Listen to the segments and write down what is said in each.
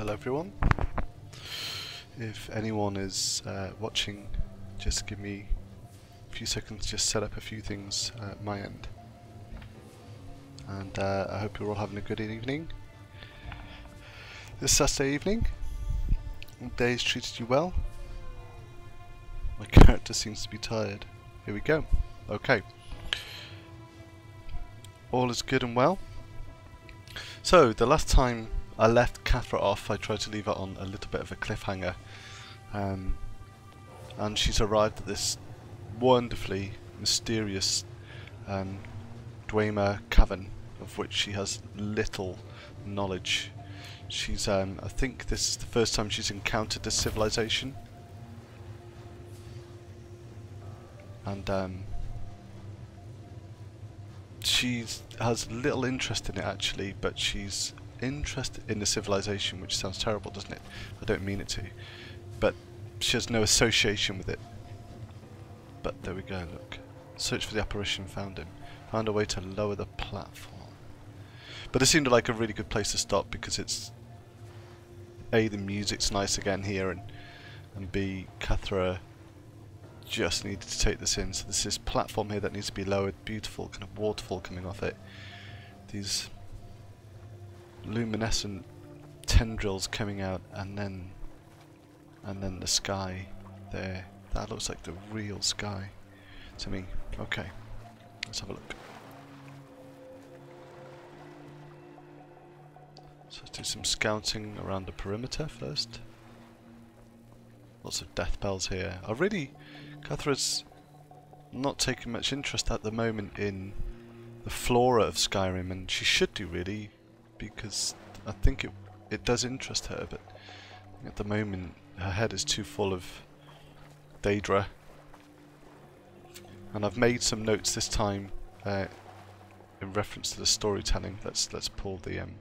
Hello everyone. If anyone is watching, just give me a few seconds to just set up a few things at my end. And I hope you're all having a good evening. This Saturday evening, the day's treated you well. My character seems to be tired. Here we go. Okay. All is good and well. So, the last time I left Kathra off, I tried to leave her on a little bit of a cliffhanger. And she's arrived at this wonderfully mysterious Dwemer cavern, of which she has little knowledge. She's, I think this is the first time she's encountered this civilization. And she has little interest in it actually, but she's interested in the civilization, which sounds terrible, doesn't it? I don't mean it to, but she has no association with it. But there we go, look. Search for the apparition, found him. Found a way to lower the platform. But it seemed like a really good place to stop because it's A, the music's nice again here, and B, Kathra just needed to take this in. So there's this platform here that needs to be lowered, beautiful kind of waterfall coming off it. These luminescent tendrils coming out, and then the sky there. That looks like the real sky to me. Okay, let's have a look. So let's do some scouting around the perimeter first. Lots of death bells here. Kathra's not taking much interest at the moment in the flora of Skyrim, and she should do really, because I think it does interest her, but at the moment her head is too full of daedra. And I've made some notes this time in reference to the storytelling. Let's pull the in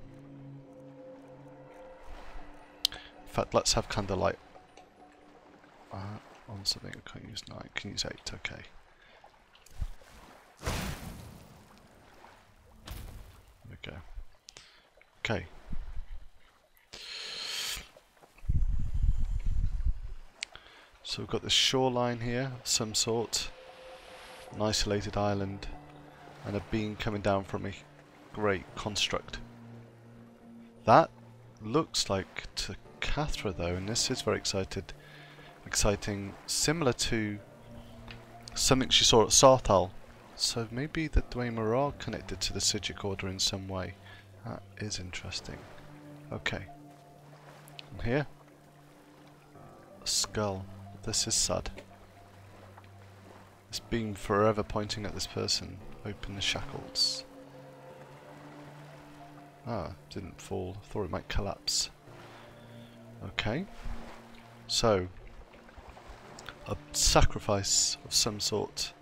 fact, let's have candlelight on something. I can't use 9, can use 8, okay. There we go. Okay. So we've got this shoreline here of some sort, an isolated island, and a beam coming down from a great construct. That looks like to Kathra though, and this is very exciting, similar to something she saw at Sarthal. So maybe the Dwemer are connected to the Sigic Order in some way. That is interesting. Okay. And here, a skull. This is sad. This beam forever pointing at this person. Open the shackles. Ah, didn't fall. Thought it might collapse. Okay. So, a sacrifice of some sort.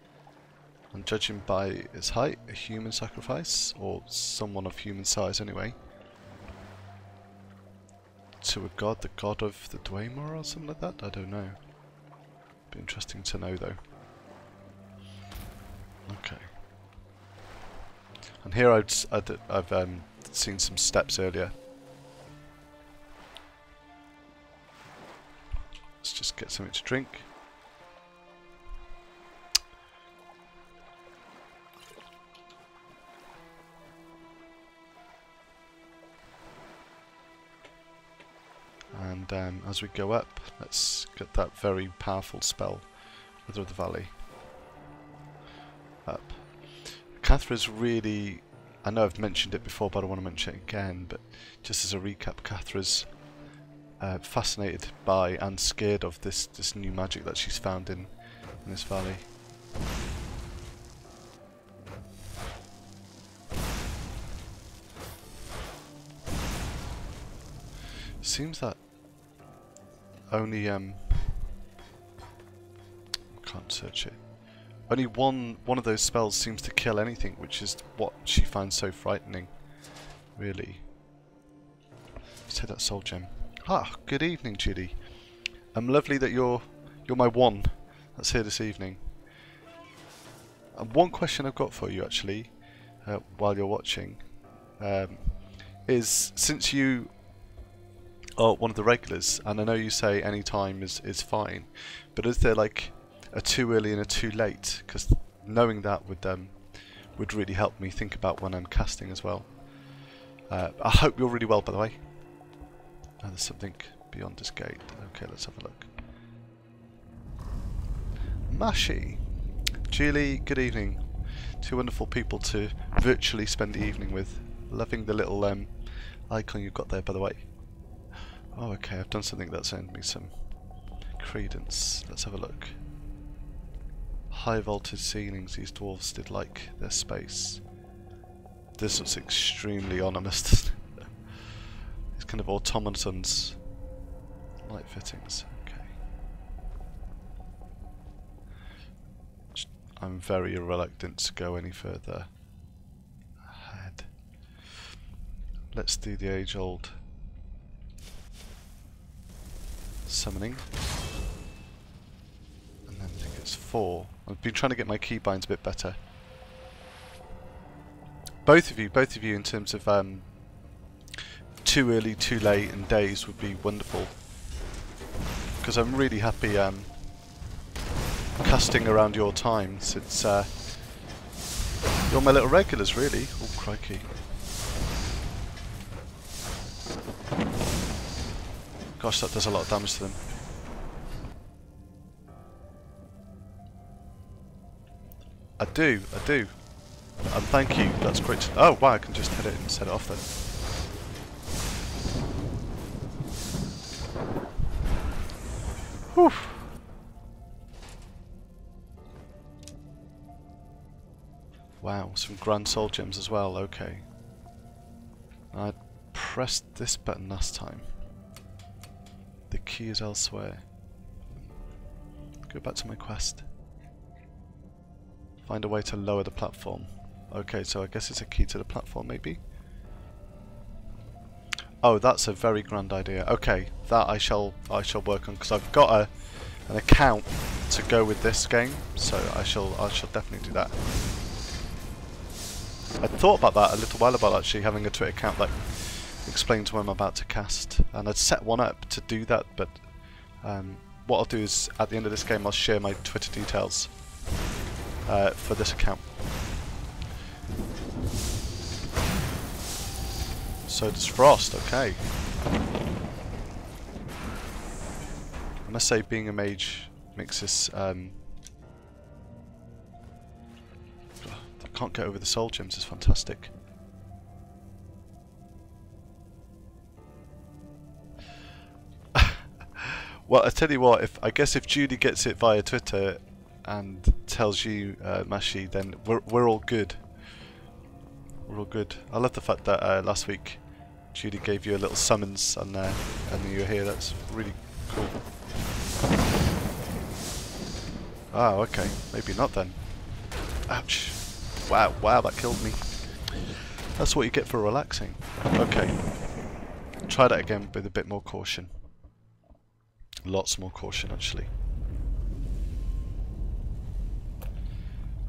And judging by its height, a human sacrifice, or someone of human size anyway. To a god, the god of the Dwemer or something like that? I don't know. Be interesting to know though. Okay. And here I've seen some steps earlier. Let's just get something to drink. And as we go up, let's get that very powerful spell, Wither of the Valley. Up. Kathra's really, I know I've mentioned it before, but I want to mention it again, but just as a recap, Kathra's fascinated by and scared of this new magic that she's found in this valley. Seems that only can't search it. Only one of those spells seems to kill anything, which is what she finds so frightening. Really. Let's take that soul gem. Ah, good evening, Judy. Lovely that you're my one that's here this evening. And one question I've got for you actually, while you're watching, is since you or one of the regulars, and I know you say any time is fine, but is there like a too early and a too late? Because knowing that would really help me think about when I'm casting as well. I hope you're really well, by the way. There's something beyond this gate. Okay, let's have a look. Mashy, Julie, good evening. Two wonderful people to virtually spend the evening with. Loving the little icon you've got there, by the way. Oh, okay, I've done something that's earned me some credence. Let's have a look. High vaulted ceilings, these dwarves did like their space. This looks extremely ominous, doesn't it? These kind of automatons. Light fittings, okay. I'm very reluctant to go any further ahead. Let's do the age-old summoning. And then I think it's 4. I've been trying to get my keybinds a bit better. Both of you in terms of too early, too late and days would be wonderful. Because I'm really happy casting around your times. It's you're my little regulars, really. Oh, crikey. Gosh, that does a lot of damage to them. I do. And thank you, that's great. Oh, wow, I can just hit it and set it off then. Whew. Wow, some grand soul gems as well, okay. I pressed this button last time. The key is elsewhere. Go back to my quest. Find a way to lower the platform. Okay, so I guess it's a key to the platform, maybe? Oh, that's a very grand idea. Okay, that I shall work on, because I've got an account to go with this game, so I shall definitely do that. I thought about that a little while ago, actually, having a Twitter account that explains when I'm about to cast, and I'd set one up to do that, but what I'll do is, at the end of this game, I'll share my Twitter details for this account. So does Frost, okay. I must say, being a mage makes this I can't get over the soul gems, it's fantastic. Well, I tell you what, I guess if Judy gets it via Twitter and tells you, Mashi, then we're all good. We're all good. I love the fact that last week Judy gave you a little summons and you were here. That's really cool. Oh, okay. Maybe not then. Ouch. Wow, that killed me. That's what you get for relaxing. Okay. Try that again with a bit more caution. Lots more caution, actually.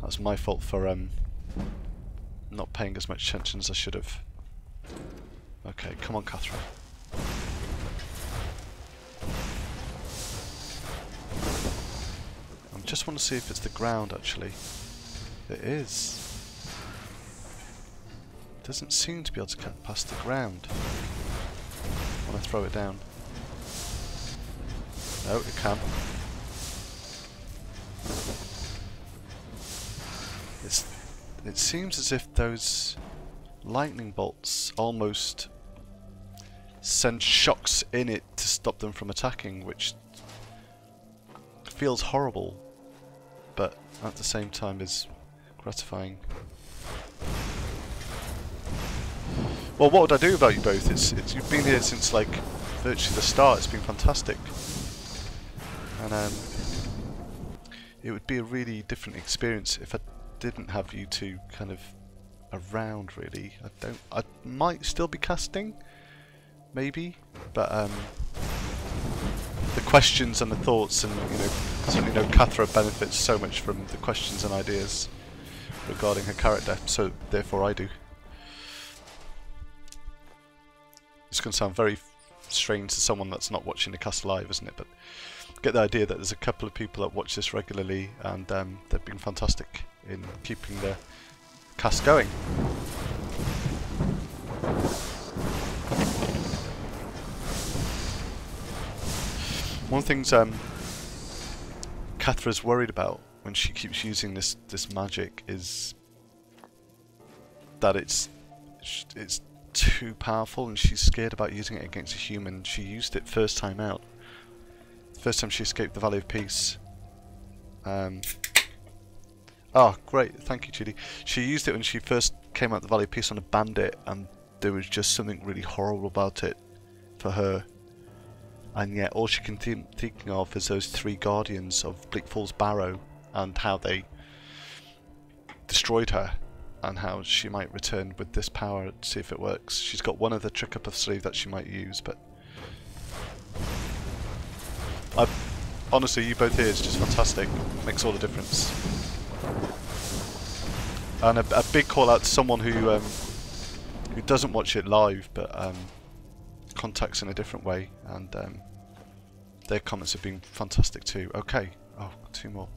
That's my fault for not paying as much attention as I should have. Okay, come on, Kathra. I just want to see if it's the ground, actually. It is. It doesn't seem to be able to cut past the ground when I throw it down. No, it can. It seems as if those lightning bolts almost send shocks in it to stop them from attacking, which feels horrible, but at the same time is gratifying. Well, what would I do about you both? It's you've been here since like virtually the start. It's been fantastic, and it would be a really different experience if I didn't have you two kind of around, really. I might still be casting, maybe, but the questions and the thoughts, and certainly Kathra benefits so much from the questions and ideas regarding her character, so therefore I do. It's going to sound very strange to someone that's not watching the cast live, isn't it? But get the idea that there's a couple of people that watch this regularly, and they've been fantastic in keeping the cast going. One of the things Kathra's worried about when she keeps using this magic is that it's too powerful, and she's scared about using it against a human. She used it first time out. First time she escaped the Valley of Peace. Oh, great. Thank you, Judy. She used it when she first came out the Valley of Peace on a bandit, and there was just something really horrible about it for her. And yet all she can think of is those 3 guardians of Bleak Falls Barrow, and how they destroyed her, and how she might return with this power to see if it works. She's got one other trick up her sleeve that she might use, but honestly, you both here is just fantastic. Makes all the difference. And a big call out to someone who doesn't watch it live, but contacts in a different way, and their comments have been fantastic too. Okay, oh, 2 more.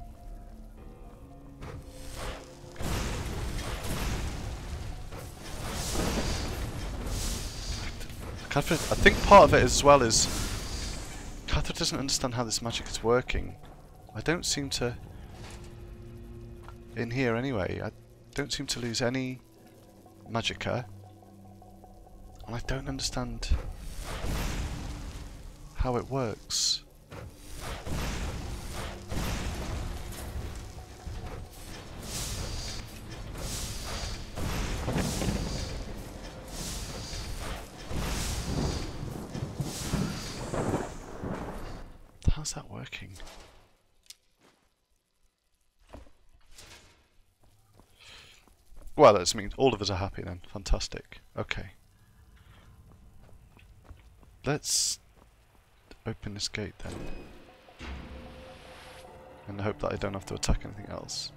Kathra, I think part of it as well is Kathra doesn't understand how this magic is working. I don't seem to, in here anyway, I don't seem to lose any magicka, and I don't understand how it works. How's that working? Well, that means all of us are happy then. Fantastic. Okay. Let's open this gate then. And hope that I don't have to attack anything else.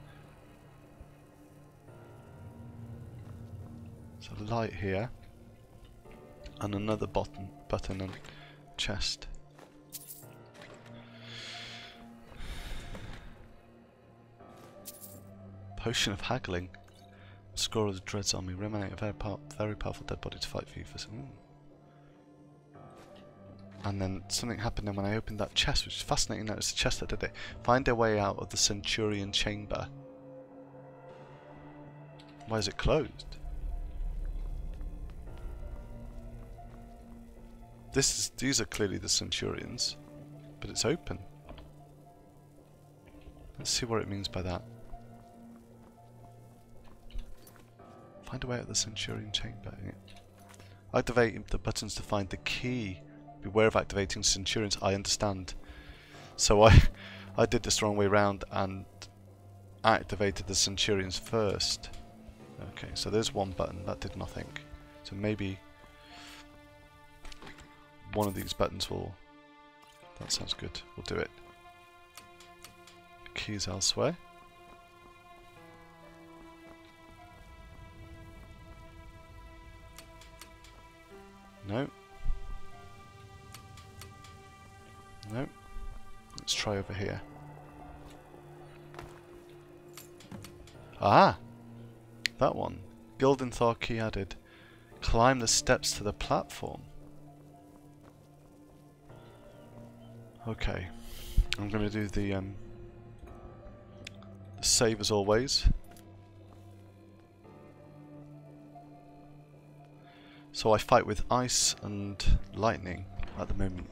So light here. And another button and chest. Potion of Haggling. Score of the Dread's army. Remanate a very powerful dead body to fight for you for some. And then something happened then when I opened that chest, which is fascinating. That was the chest that did it. Find their way out of the Centurion chamber. Why is it closed? These are clearly the Centurions, but it's open. Let's see what it means by that. Find a way out of the Centurion chamber. Activate the buttons to find the key. Beware of activating Centurions. I understand. So I did this the wrong way around and activated the Centurions first. Okay, so there's one button. That did nothing. So maybe one of these buttons will... That sounds good. We'll do it. Keys elsewhere. No. No. Let's try over here. Ah! That one. Gildenthal key added. Climb the steps to the platform. Okay. I'm going to do the save as always. So I fight with ice and lightning at the moment,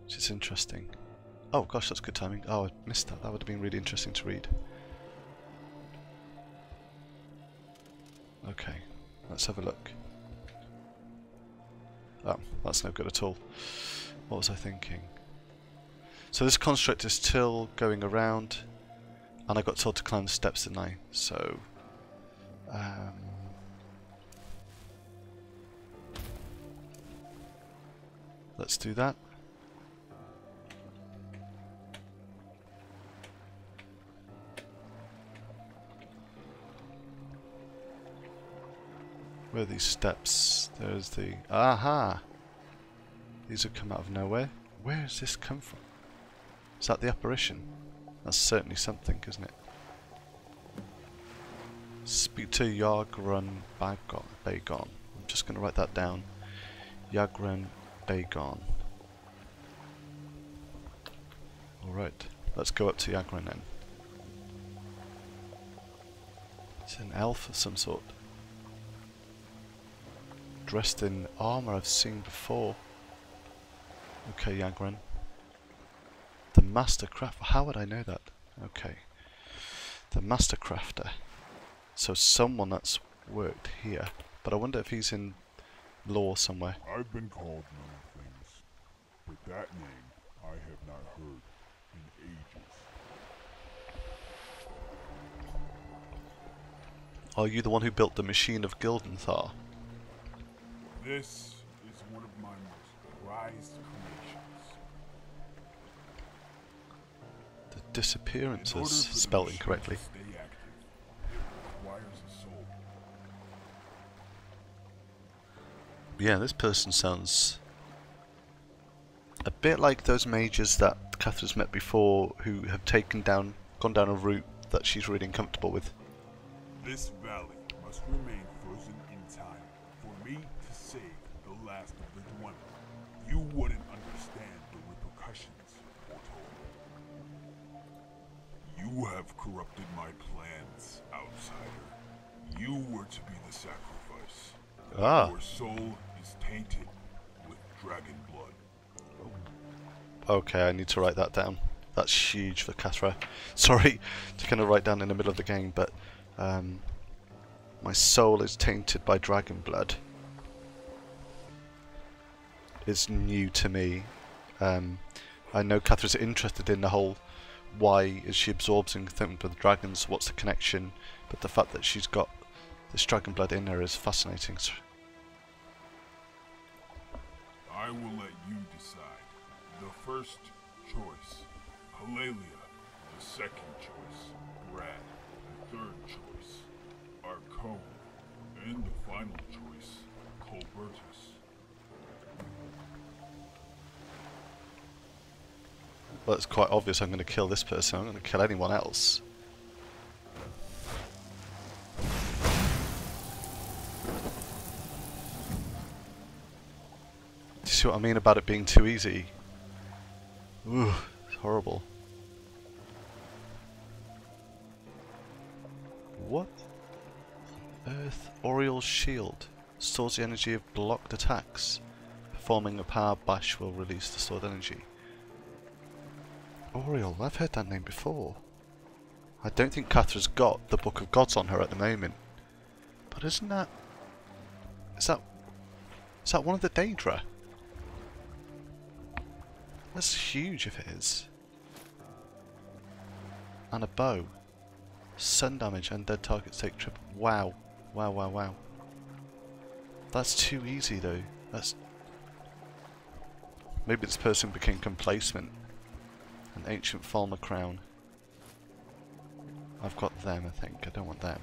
which is interesting. Oh gosh, that's good timing. Oh, I missed that. That would have been really interesting to read. Okay, let's have a look. Oh, that's no good at all. What was I thinking? So this construct is still going around, and I got told to climb the steps, didn't I? So, let's do that. Where are these steps? There's the... Aha! These have come out of nowhere. Where has this come from? Is that the apparition? That's certainly something, isn't it? Speak to Yagran Bagon. I'm just going to write that down. Yagran Bagon. Alright, let's go up to Yagran then. It's an elf of some sort. Dressed in armour I've seen before. Okay, Yagran. The Master Crafter. How would I know that? Okay. The Master Crafter. So someone that's worked here. But I wonder if he's in lore somewhere. I've been called many things, but that name I have not heard in ages. Are you the one who built the machine of Gildenthar? This is one of my most prized creations. The disappearances, spelled incorrectly. Stay active, it requires a soul. Yeah, this person sounds a bit like those mages that Cathra's met before, who have gone down a route that she's really uncomfortable with. This valley must remain frozen in time for me to save the last of the dwelling. You wouldn't understand the repercussions, foretold. You have corrupted my plans, outsider. You were to be the sacrifice. Ah. Your soul is tainted with dragon blood. Okay, I need to write that down. That's huge for Kathra. Sorry to kind of write down in the middle of the game, but my soul is tainted by dragon blood. It's new to me. I know Cathra's interested in the whole why is she absorbing things with dragons, what's the connection, but the fact that she's got this dragon blood in her is fascinating. I will let you decide. The first choice, Halalia. The second choice, Brad. The third choice, Arcone. And the final choice, Colbertus. Well, it's quite obvious I'm going to kill this person. I'm going to kill anyone else. Do you see what I mean about it being too easy? Ooh, it's horrible. What? Earth Oriel's shield. Stores the energy of blocked attacks. Performing a power bash will release the stored energy. Oriel, I've heard that name before. I don't think Cathra's got the Book of Gods on her at the moment. But isn't that... Is that one of the daedra? That's huge if it is. And a bow. Sun damage and dead targets take triple. Wow. Wow, wow, wow. That's too easy though. That's... Maybe this person became complacent. An ancient Falmer crown. I've got them, I think. I don't want them.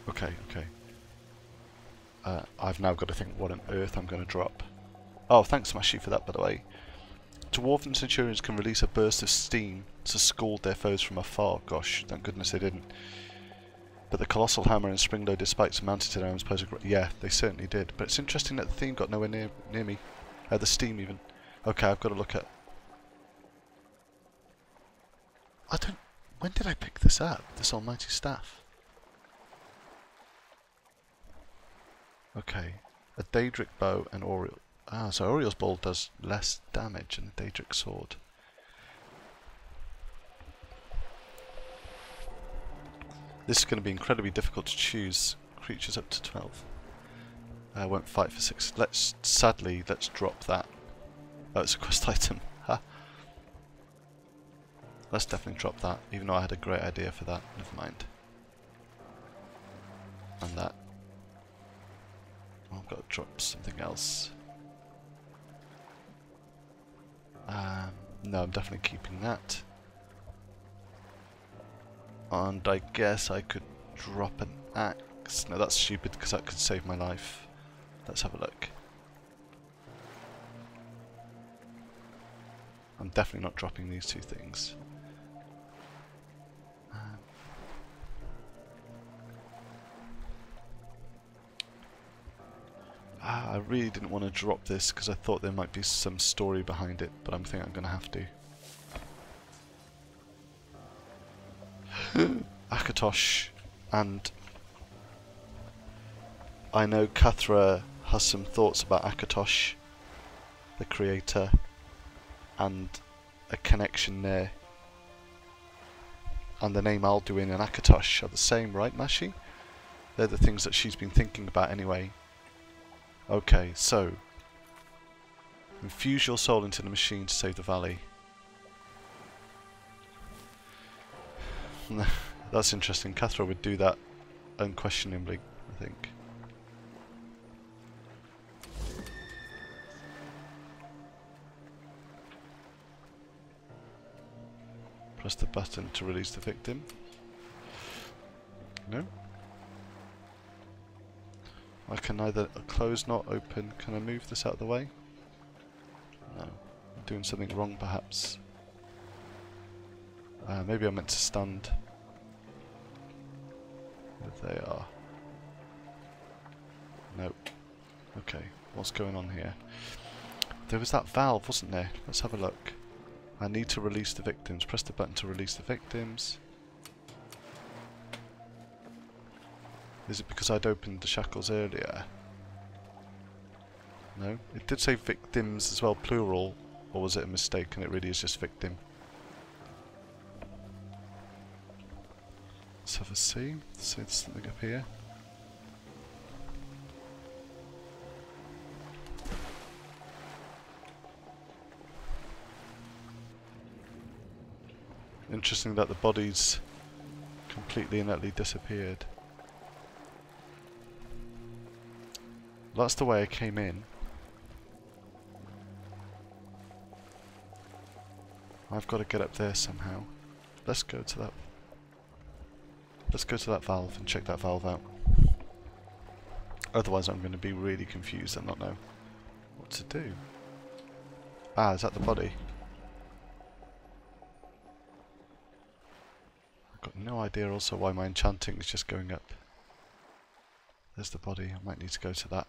Okay, okay. I've now got to think what on earth I'm going to drop. Oh, thanks Smashy for that, by the way. Dwarven Centurions can release a burst of steam to scald their foes from afar. Gosh, thank goodness they didn't. But the Colossal Hammer and Spring-Loaded Spikes mounted to their arms pose a great... Yeah, they certainly did. But it's interesting that the theme got nowhere near me. The steam even. Okay, I've got to look at... I don't... When did I pick this up? This almighty staff? Okay. A Daedric bow and Oriel... Ah, so Oriel's bow does less damage than a Daedric sword. This is going to be incredibly difficult to choose. Creatures up to 12. I won't fight for 6. Sadly, let's drop that. Oh, it's a quest item. Ha. Let's definitely drop that, even though I had a great idea for that. Never mind. And that. Oh, I've got to drop something else. No, I'm definitely keeping that. And I guess I could drop an axe. No, that's stupid because that could save my life. Let's have a look. I'm definitely not dropping these two things. I really didn't want to drop this because I thought there might be some story behind it, but I think I'm going to have to. Akatosh, and I know Kathra has some thoughts about Akatosh, the creator, and a connection there. And the name Alduin and Akatosh are the same, right, Mashi? They're the things that she's been thinking about anyway. Okay, so infuse your soul into the machine to save the valley. That's interesting. Kathra would do that unquestionably, I think. Press the button to release the victim. No? I can neither close nor open. Can I move this out of the way? No. I'm doing something wrong perhaps. Maybe I meant to stand. There they are. Nope. Okay, what's going on here? There was that valve, wasn't there? Let's have a look. I need to release the victims. Press the button to release the victims. Is it because I'd opened the shackles earlier? No? It did say victims as well, plural. Or was it a mistake and it really is just victim? Let's have a see. See there's something up here. Interesting that the bodies completely and utterly disappeared. That's the way I came in. I've got to get up there somehow. Let's go to that. Let's go to that valve and check that valve out. Otherwise I'm going to be really confused and not know what to do. Ah, is that the body? I've got no idea also why my enchanting is just going up. There's the body. I might need to go to that.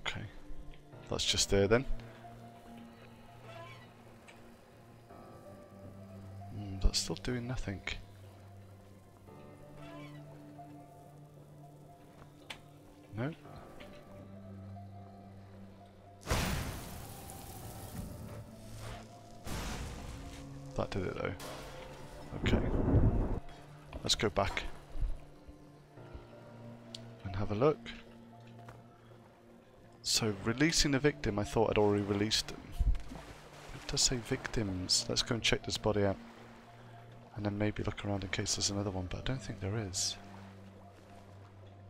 Okay. That's just there then. That's still doing nothing. No. That did it though. Okay. Let's go back and have a look. So releasing the victim, I thought I'd already released them. It does say victims. Let's go and check this body out. And then maybe look around in case there's another one, but I don't think there is.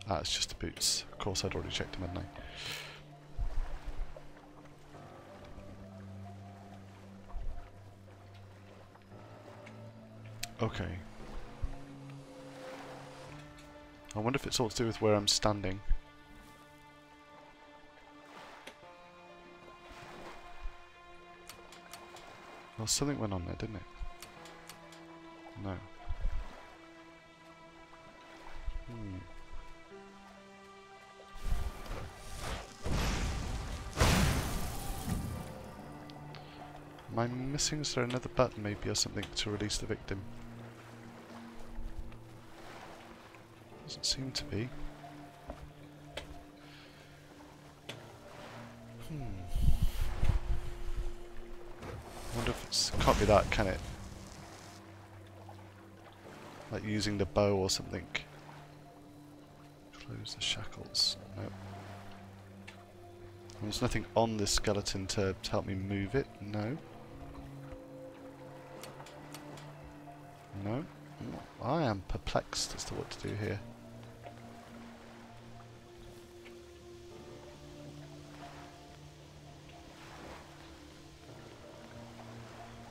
Ah, it's just the boots. Of course, I'd already checked them, hadn't I? Okay. I wonder if it's all to do with where I'm standing. Well, something went on there, didn't it? No. Am I missing? Is there another button maybe or something to release the victim? Doesn't seem to be. I wonder if it's... can't be that, can it? Like using the bow or something. Close the shackles. Nope. There's nothing on this skeleton to help me move it. No. No. I am perplexed as to what to do here.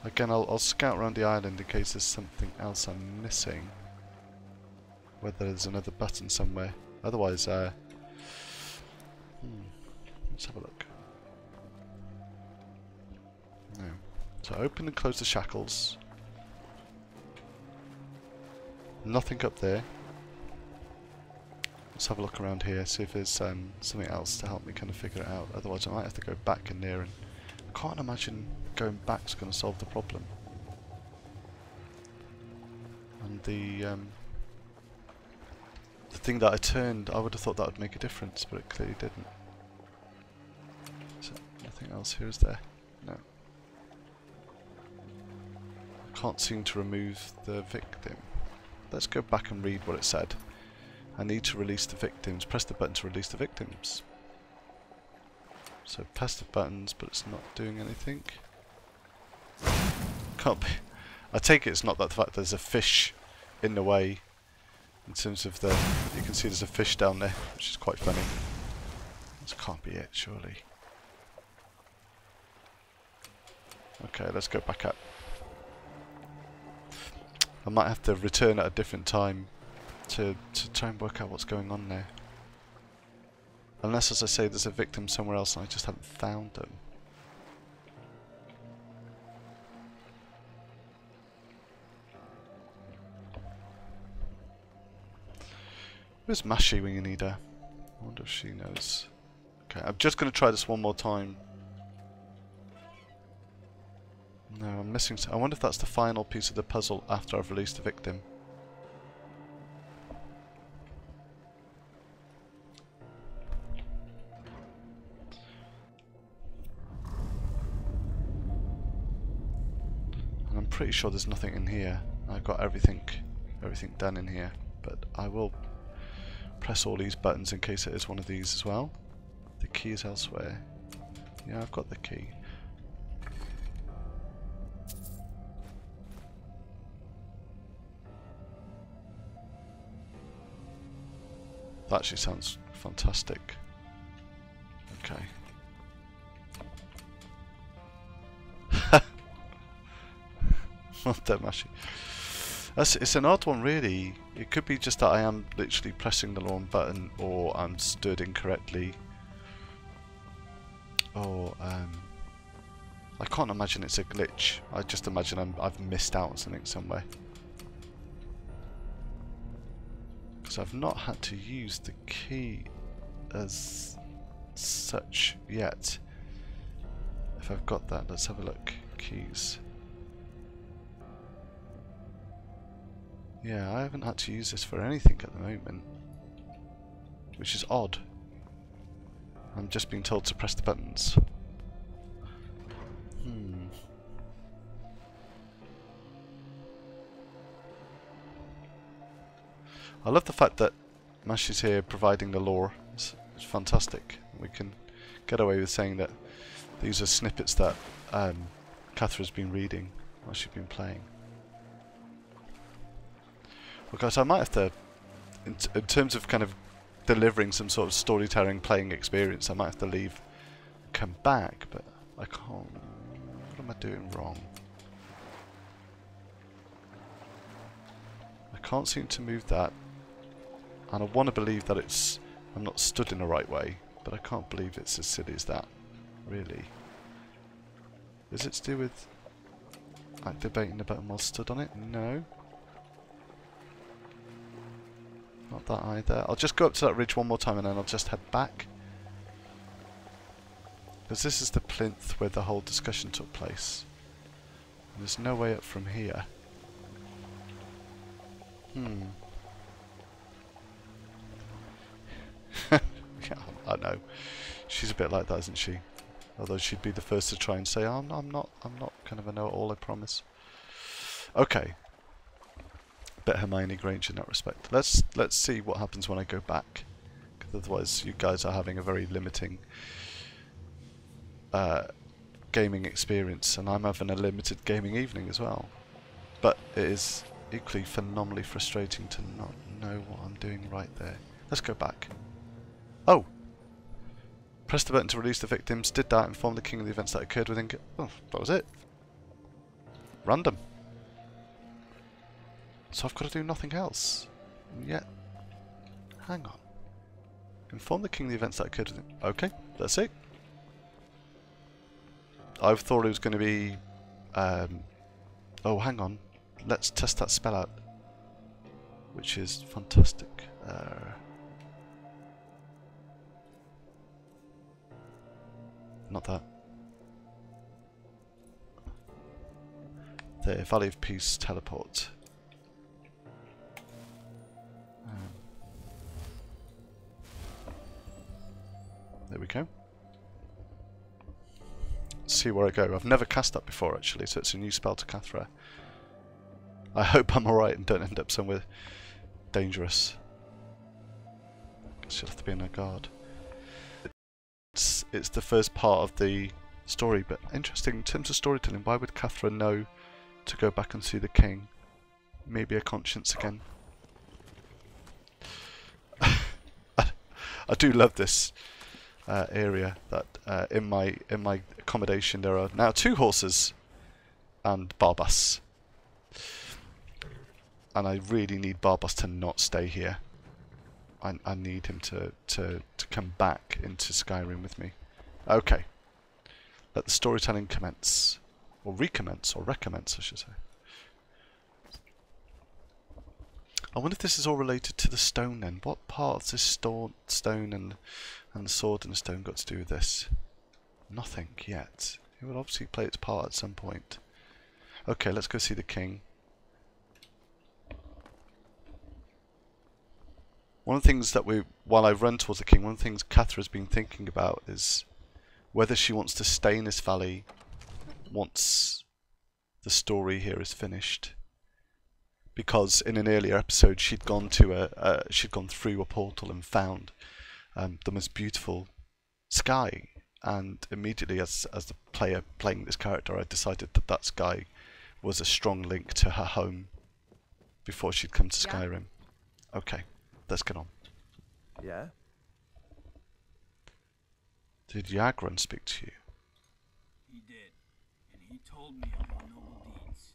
Again, I'll scout around the island in case there's something else I'm missing. Whether there's another button somewhere. Otherwise, let's have a look. No. So open and close the shackles. Nothing up there. Let's have a look around here, see if there's something else to help me kind of figure it out. Otherwise I might have to go back in there, and I can't imagine going back's going to solve the problem. And the thing that I turned, I would have thought that would make a difference, but it clearly didn't. So nothing else here, is there? No. I can't seem to remove the victim. Let's go back and read what it said. I need to release the victims. Press the button to release the victims. So press the buttons, but it's not doing anything. Can't be. I take it it's not that the fact there's a fish in the way. In terms of the, you can see there's a fish down there, which is quite funny. This can't be it, surely. Okay, let's go back up. I might have to return at a different time to try and work out what's going on there. Unless, as I say, there's a victim somewhere else and I just haven't found them. Where's Mashy when you need her? I wonder if she knows. Okay, I'm just going to try this one more time. No, I'm missing. I wonder if that's the final piece of the puzzle after I've released the victim. And I'm pretty sure there's nothing in here. I've got everything done in here, but I will press all these buttons in case it is one of these as well. The key is elsewhere. Yeah, I've got the key. That actually sounds fantastic. Okay. Not that mushy. It's an odd one, really. It could be just that I am literally pressing the wrong button, or I'm stood incorrectly, or I can't imagine it's a glitch. I just imagine I've missed out on something somewhere. Because I've not had to use the key as such yet. If I've got that, let's have a look. Keys. Yeah, I haven't had to use this for anything at the moment, which is odd. I'm just being told to press the buttons. I love the fact that Mashy's here providing the lore. It's fantastic. We can get away with saying that these are snippets that Kathra's been reading while she's been playing. Well guys, I might have to, in terms of kind of delivering some sort of storytelling playing experience, I might have to leave, come back, but I can't. What am I doing wrong? I can't seem to move that, and I want to believe that I'm not stood in the right way, but I can't believe it's as silly as that, really. Is it to do with activating the button while stood on it? No. Not that either. I'll just go up to that ridge one more time and then I'll just head back. Because this is the plinth where the whole discussion took place. And there's no way up from here. Yeah, I know. She's a bit like that, isn't she? Although she'd be the first to try and say, oh, I'm not kind of a know-it-all, I promise. Okay. Bit Hermione Granger in that respect. Let's see what happens when I go back, because otherwise you guys are having a very limiting gaming experience, and I'm having a limited gaming evening as well. But it is equally phenomenally frustrating to not know what I'm doing right there. Let's go back. Oh! Press the button to release the victims, did that, inform the king of the events that occurred within... Oh, that was it. Random. So I've got to do nothing else. And yet, hang on. Inform the king of the events that occurred. Okay, that's it. I thought it was going to be... oh, hang on. Let's test that spell out. Which is fantastic. Not that. The Valley of Peace teleport. There we go. See where I go. I've never cast that before actually, so it's a new spell to Kathra. I hope I'm alright and don't end up somewhere dangerous. She'll have to be on her guard. It's the first part of the story, but interesting in terms of storytelling. Why would Kathra know to go back and see the king? Maybe a conscience again. I do love this area. That in my accommodation there are now 2 horses and Barbas, and I really need Barbas to not stay here. I need him to come back into Skyrim with me. Okay. Let the storytelling commence. Or recommence, or recommence I should say. I wonder if this is all related to the stone then. What part of this stone and the sword and the stone got to do with this? Nothing yet. It will obviously play its part at some point. Okay, let's go see the king. One of the things that while I run towards the king, one of the things Kathra's been thinking about is whether she wants to stay in this valley once the story here is finished. Because in an earlier episode she'd gone to she'd gone through a portal and found the most beautiful sky, and immediately as the player playing this character I decided that that sky was a strong link to her home before she'd come to Skyrim. Okay. Let's get on. Yeah? Did Yagran speak to you? He did, and he told me of your noble deeds.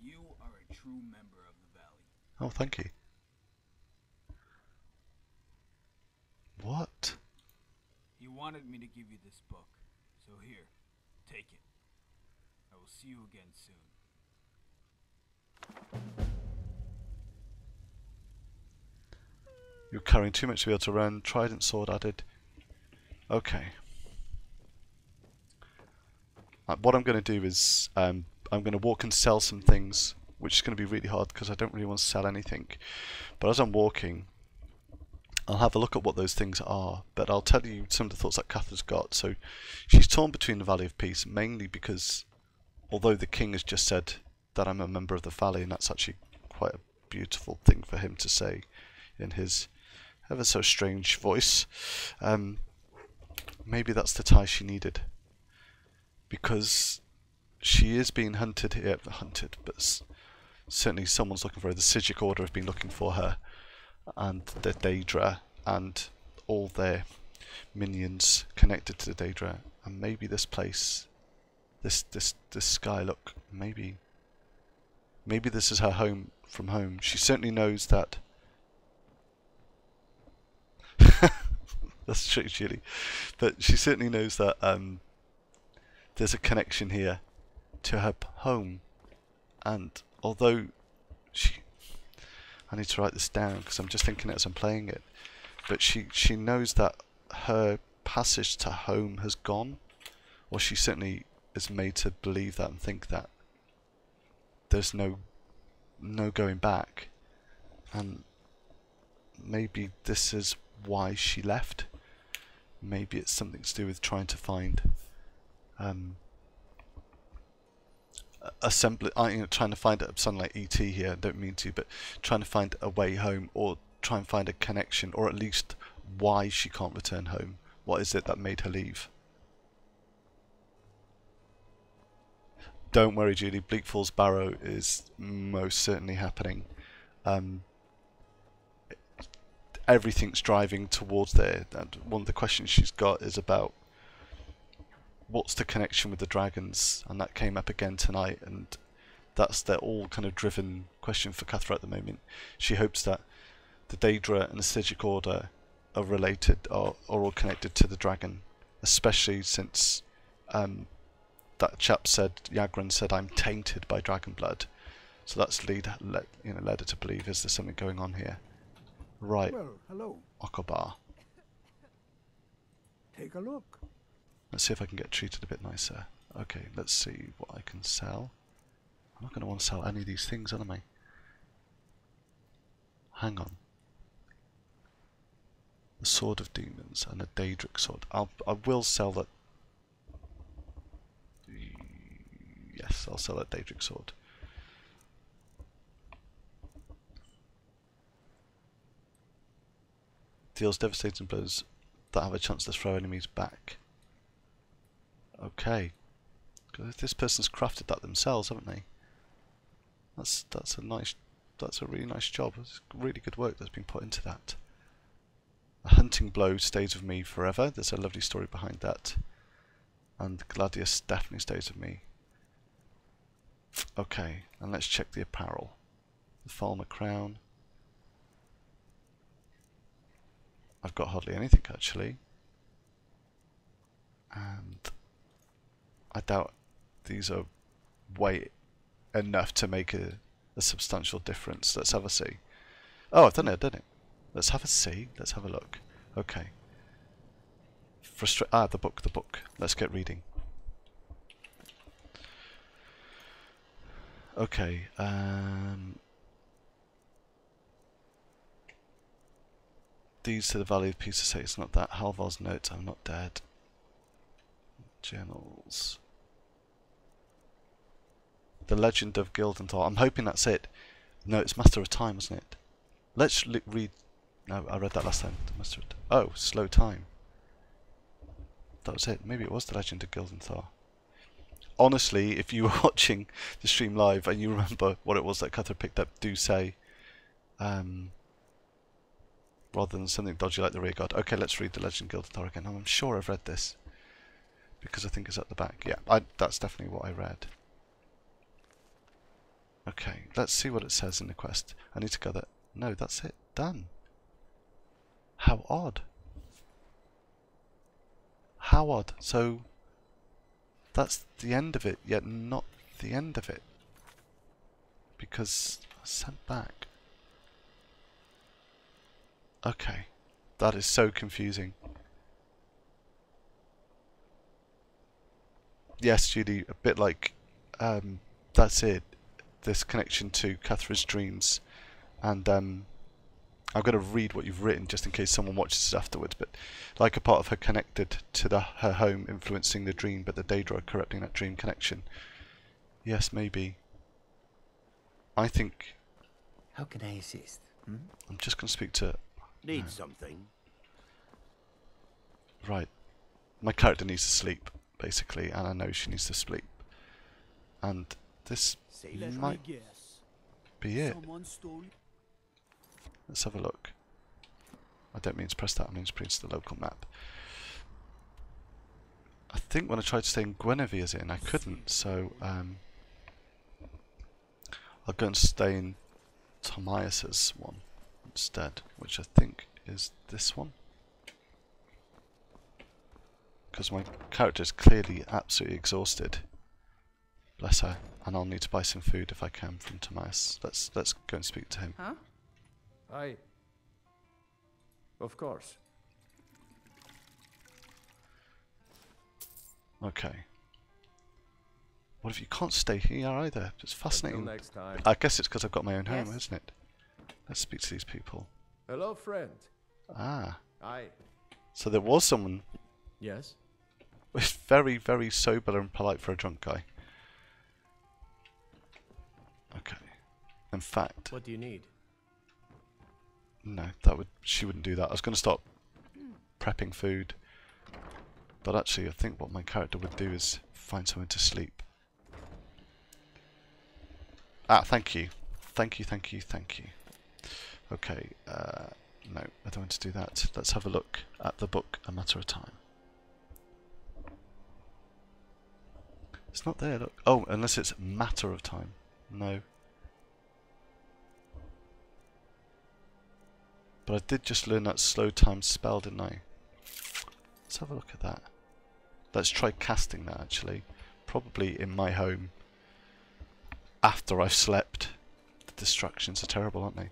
You are a true member of the valley. Oh, thank you. What? He wanted me to give you this book, so here, take it. I will see you again soon. You're carrying too much to be able to run. Trident sword added. Okay. What I'm going to do is I'm going to walk and sell some things, which is going to be really hard because I don't really want to sell anything. But as I'm walking, I'll have a look at what those things are. But I'll tell you some of the thoughts that Kathra's got. So she's torn between the Valley of Peace, mainly because although the king has just said that I'm a member of the valley, and that's actually quite a beautiful thing for him to say in his ever so strange voice, maybe that's the tie she needed, because she is being hunted here, but certainly someone's looking for her. The Sijic Order have been looking for her, and the daedra and all their minions connected to the daedra, and maybe this place, this sky, look, maybe this is her home from home. She certainly knows that. That's true, Julie. But she certainly knows that there's a connection here to her home. And although I need to write this down because I'm just thinking it as I'm playing it. But she knows that her passage to home has gone, or she certainly is made to believe that and think that there's no going back. And maybe this is why she left. Maybe it's something to do with trying to find trying to find something like ET here. I don't mean to, but trying to find a way home, or try and find a connection, or at least why she can't return home. What is it that made her leave? Don't worry, Julie. Bleak Falls Barrow is most certainly happening. Everything's driving towards there. And one of the questions she's got is about what's the connection with the dragons, and that came up again tonight. And That's their all kind of driven question for Kathra at the moment. She hopes that the daedra and the Stygic Order are related, or all connected to the dragon, especially since that chap said, Yagran said, I'm tainted by dragon blood. So that's led her to believe, is there something going on here? Right. Well, hello. Okobar. Take a look. Let's see if I can get treated a bit nicer. Okay, let's see what I can sell. I'm not going to want to sell any of these things, am I? Hang on. The Sword of Demons and a Daedric Sword. I will sell that. Yes, I'll sell that Daedric Sword. Deals devastating blows that have a chance to throw enemies back. Okay. This person's crafted that themselves, haven't they? That's a really nice job. It's really good work that's been put into that. A hunting blow stays with me forever. There's a lovely story behind that. And Gladius definitely stays with me. Okay, and let's check the apparel. The Falmer crown. I've got hardly anything actually. And I doubt these are weight enough to make a substantial difference. Let's have a see. Oh, I've done it. Let's have a see. Let's have a look. Okay. The book. Let's get reading. Okay. Deeds to the Valley of Peace Estate. It's not that. Halvar's notes. I'm not dead. Journals. The Legend of Gildenthal. I'm hoping that's it. No, it's Master of Time, isn't it? Let's read. No, I read that last time. Oh, Slow Time. That was it. Maybe it was The Legend of Gildenthal. Honestly, if you were watching the stream live and you remember what it was that Kathra picked up, do say. Rather than something dodgy like the rear guard. Okay, let's read The Legend of Gildenthal again. I'm sure I've read this. Because I think it's at the back. Yeah, that's definitely what I read. Okay, let's see what it says in the quest. I need to gather. No, that's it. Done. How odd. How odd. So, that's the end of it, yet not the end of it. Because I sent back. Okay. That is so confusing. Yes, Judy, a bit like, that's it. This connection to Kathra's dreams, and I'm going to read what you've written just in case someone watches it afterwards, but like a part of her connected to her home influencing the dream, but the daedra corrupting that dream connection. Yes, maybe. I think... How can I assist? I'm just going to speak to... Need something? Right. My character needs to sleep, basically, and I know she needs to sleep. And this might be it. Let's have a look. I don't mean to press that, I mean to press the local map. I think when I tried to stay in Guinevere's Inn, I couldn't, so I'll go and stay in Tomias's one instead, which I think is this one. Because my character is clearly absolutely exhausted. Bless her. And I'll need to buy some food if I can from Tomias. Let's go and speak to him. Huh? Aye. Of course. Okay. What if you can't stay here either? It's fascinating. Until next time. I guess it's because I've got my own home, Yes. isn't it? Let's speak to these people. Hello, friend. Ah. Aye. So there was someone Yes. who was very, very sober and polite for a drunk guy. Okay. In fact, What do you need? no, she wouldn't do that. I was going to start prepping food, but actually I think what my character would do is find somewhere to sleep. Ah, thank you. Thank you. Okay, no, I don't want to do that. Let's have a look at the book, A Matter of Time. It's not there, look. Oh, unless it's Matter of Time. No. But I did just learn that slow time spell, didn't I? Let's have a look at that. Let's try casting that actually. Probably in my home. After I've slept. The distractions are terrible, aren't they?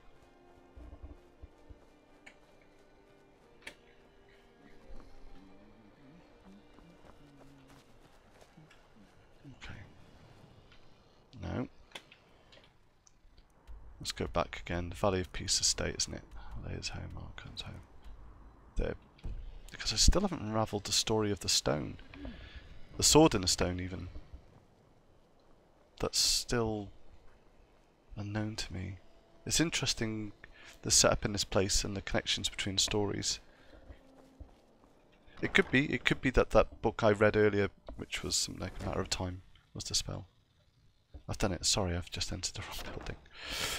Okay. No. Let's go back again. The Valley of Peace Estate, isn't it? There's home, Archon's home. There. Because I still haven't unravelled the story of the stone. The sword in the stone, even. That's still unknown to me. It's interesting, the setup in this place and the connections between stories. It could be that that book I read earlier, which was something like A Matter of Time, was the spell. I've done it. Sorry, I've just entered the wrong building.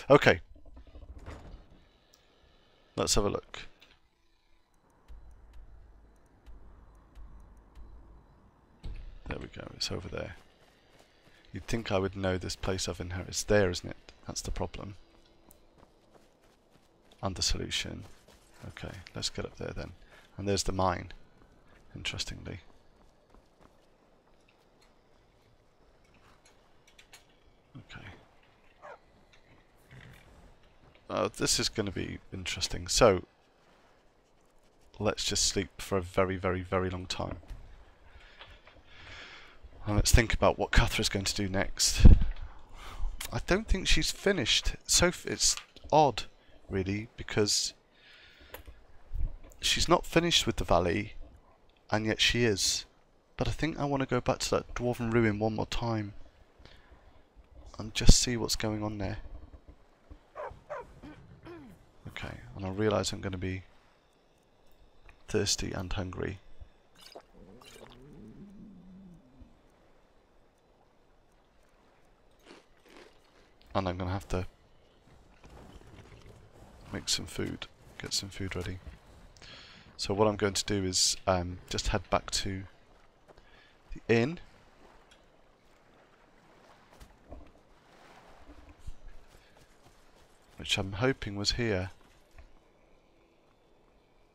Okay. Let's have a look. There we go. It's over there. You'd think I would know this place I've inherited. It's there, isn't it? That's the problem. And the solution. Okay, let's get up there then. And there's the mine. Interestingly. Okay. This is going to be interesting. So, let's just sleep for a very, very, very long time. And let's think about what Kathra's going to do next. I don't think she's finished. So it's odd, really, because she's not finished with the valley, and yet she is. But I think I want to go back to that dwarven ruin one more time and just see what's going on there. Okay, and I realise I'm going to be thirsty and hungry. And I'm going to have to make some food, get some food ready. So what I'm going to do is just head back to the inn. Which I'm hoping was here.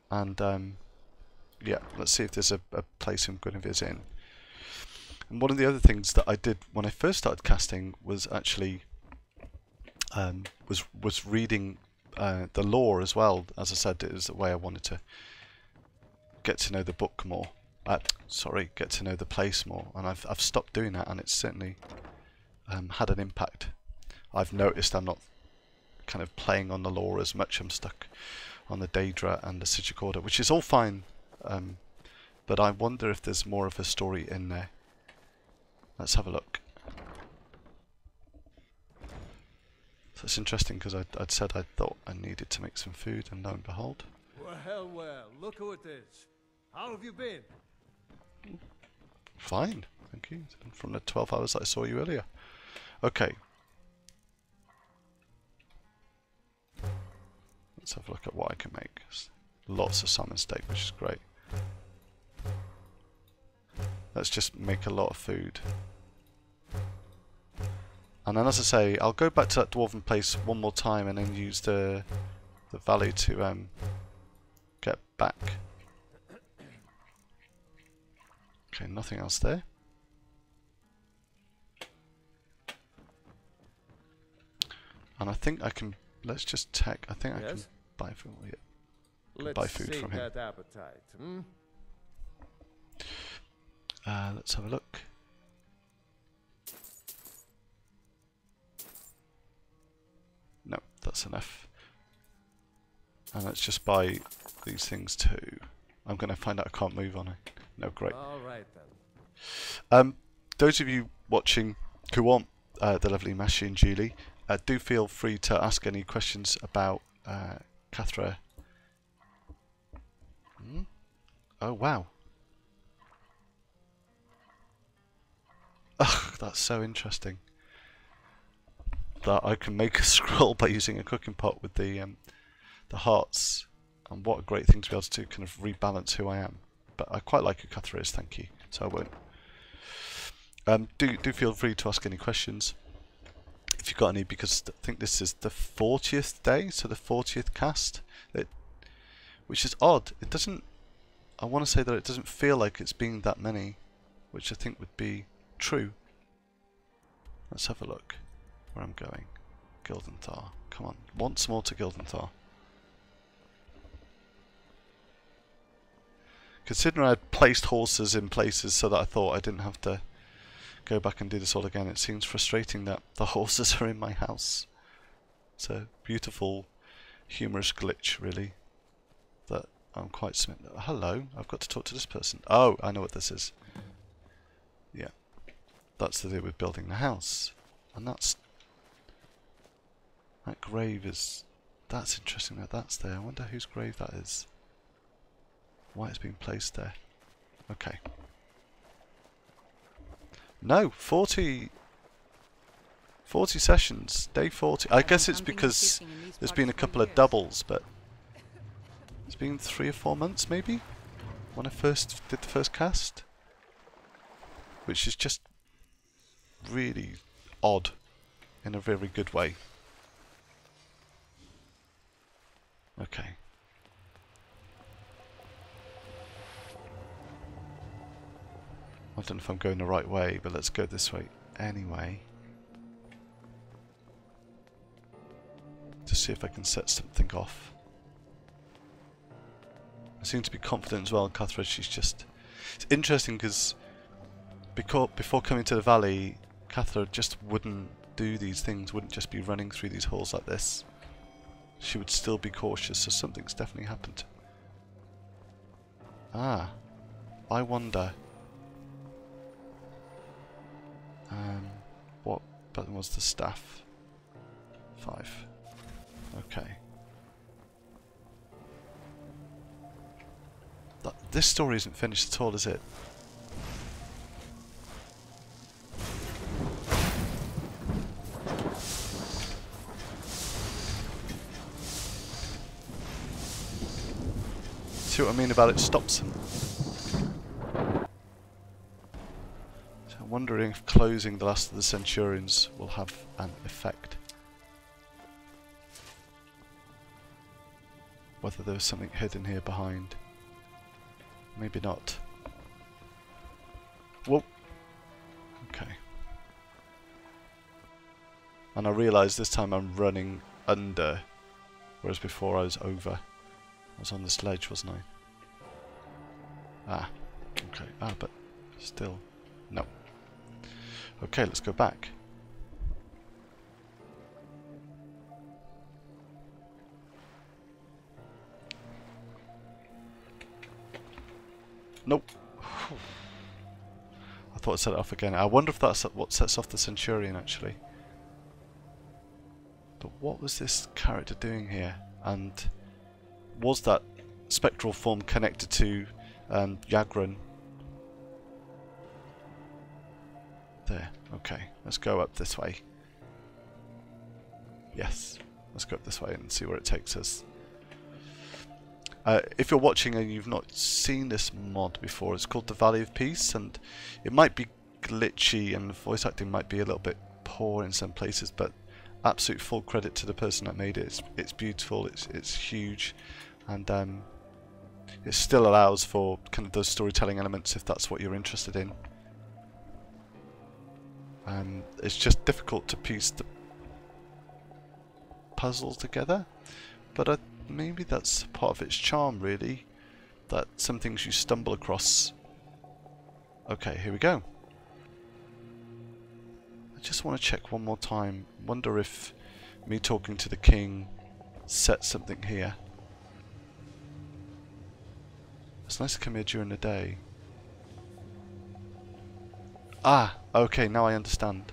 And yeah, let's see if there's a place I'm going to visit in. And one of the other things that I did when I first started casting was actually was reading the lore as well. As I said, it was the way I wanted to get to know the book more. Sorry, get to know the place more. And I've stopped doing that, and it's certainly had an impact. I've noticed I'm not kind of playing on the lore as much. I'm stuck on the daedra and the Sigil Order, which is all fine. But I wonder if there's more of a story in there. Let's have a look. So it's interesting because I'd said I thought I needed to make some food, and lo and behold. Well, look who it is. How have you been? Fine, thank you. From the 12 hours that I saw you earlier. Okay. Let's have a look at what I can make. Lots of salmon steak, which is great. Let's just make a lot of food. And then, as I say, I'll go back to that dwarven place one more time and then use the valley to get back. Okay, nothing else there. And I think I can. Let's just check. I think I can buy food. Yeah, buy food from him. That appetite, hmm? Let's have a look. No, that's enough. And let's just buy these things too. I'm going to find out I can't move on it. No, great. All right then. Those of you watching who want the lovely Mashi and Julie, do feel free to ask any questions about Kathra. Oh wow. Ugh, that's so interesting. That I can make a scroll by using a cooking pot with the hearts, and what a great thing to be able to kind of rebalance who I am. But I quite like who Kathra is, thank you. So I won't. Do feel free to ask any questions. if you've got any, because I think this is the 40th day, so the 40th cast, which is odd. It doesn't, I want to say that it doesn't feel like it's been that many, which I think would be true. Let's have a look where I'm going. Gildenthal, come on, once more to Gildenthal. Considering I had placed horses in places so that I thought I didn't have to go back and do this all again, it seems frustrating that the horses are in my house. It's a beautiful, humorous glitch, really, that I'm quite smitten. Hello, I've got to talk to this person. Oh, I know what this is. Yeah, that's to do with building the house. And that grave is... That's interesting that that's there. I wonder whose grave that is. Why it's been placed there. Okay. No, 40 sessions, day 40. I guess it's because there's been a couple of doubles, but it's been 3 or 4 months maybe when I first did the first cast, which is just really odd in a very good way. Okay. I don't know if I'm going the right way, but let's go this way anyway. To see if I can set something off. I seem to be confident as well, Kathra. She's just... It's interesting because before coming to the valley, Kathra just wouldn't do these things, wouldn't just be running through these halls like this. She would still be cautious, so something's definitely happened. Ah, I wonder... what button was the staff? 5. Okay. This story isn't finished at all, is it? See what I mean about it stops them? I'm wondering if closing the last of the Centurions will have an effect. Whether there was something hidden here behind. Maybe not. Whoa. Okay. And I realise this time I'm running under, whereas before I was over. I was on this ledge, wasn't I? Ah. Okay. Ah, but still. No. Okay, let's go back. Nope. I thought I set it off again. I wonder if that's what sets off the Centurion, actually. But what was this character doing here? And was that spectral form connected to Yagran? There. Okay. Let's go up this way. Yes. Let's go up this way and see where it takes us. If you're watching and you've not seen this mod before, it's called the Valley of Peace, and it might be glitchy and the voice acting might be a little bit poor in some places, but absolute full credit to the person that made it. It's beautiful, it's huge, and it still allows for kind of those storytelling elements if that's what you're interested in. It's just difficult to piece the puzzles together, but maybe that's part of its charm, really, that some things you stumble across. Okay, here we go. I just want to check one more time. Wonder if me talking to the king sets something here. It's nice to come here during the day. Ah, okay, now I understand.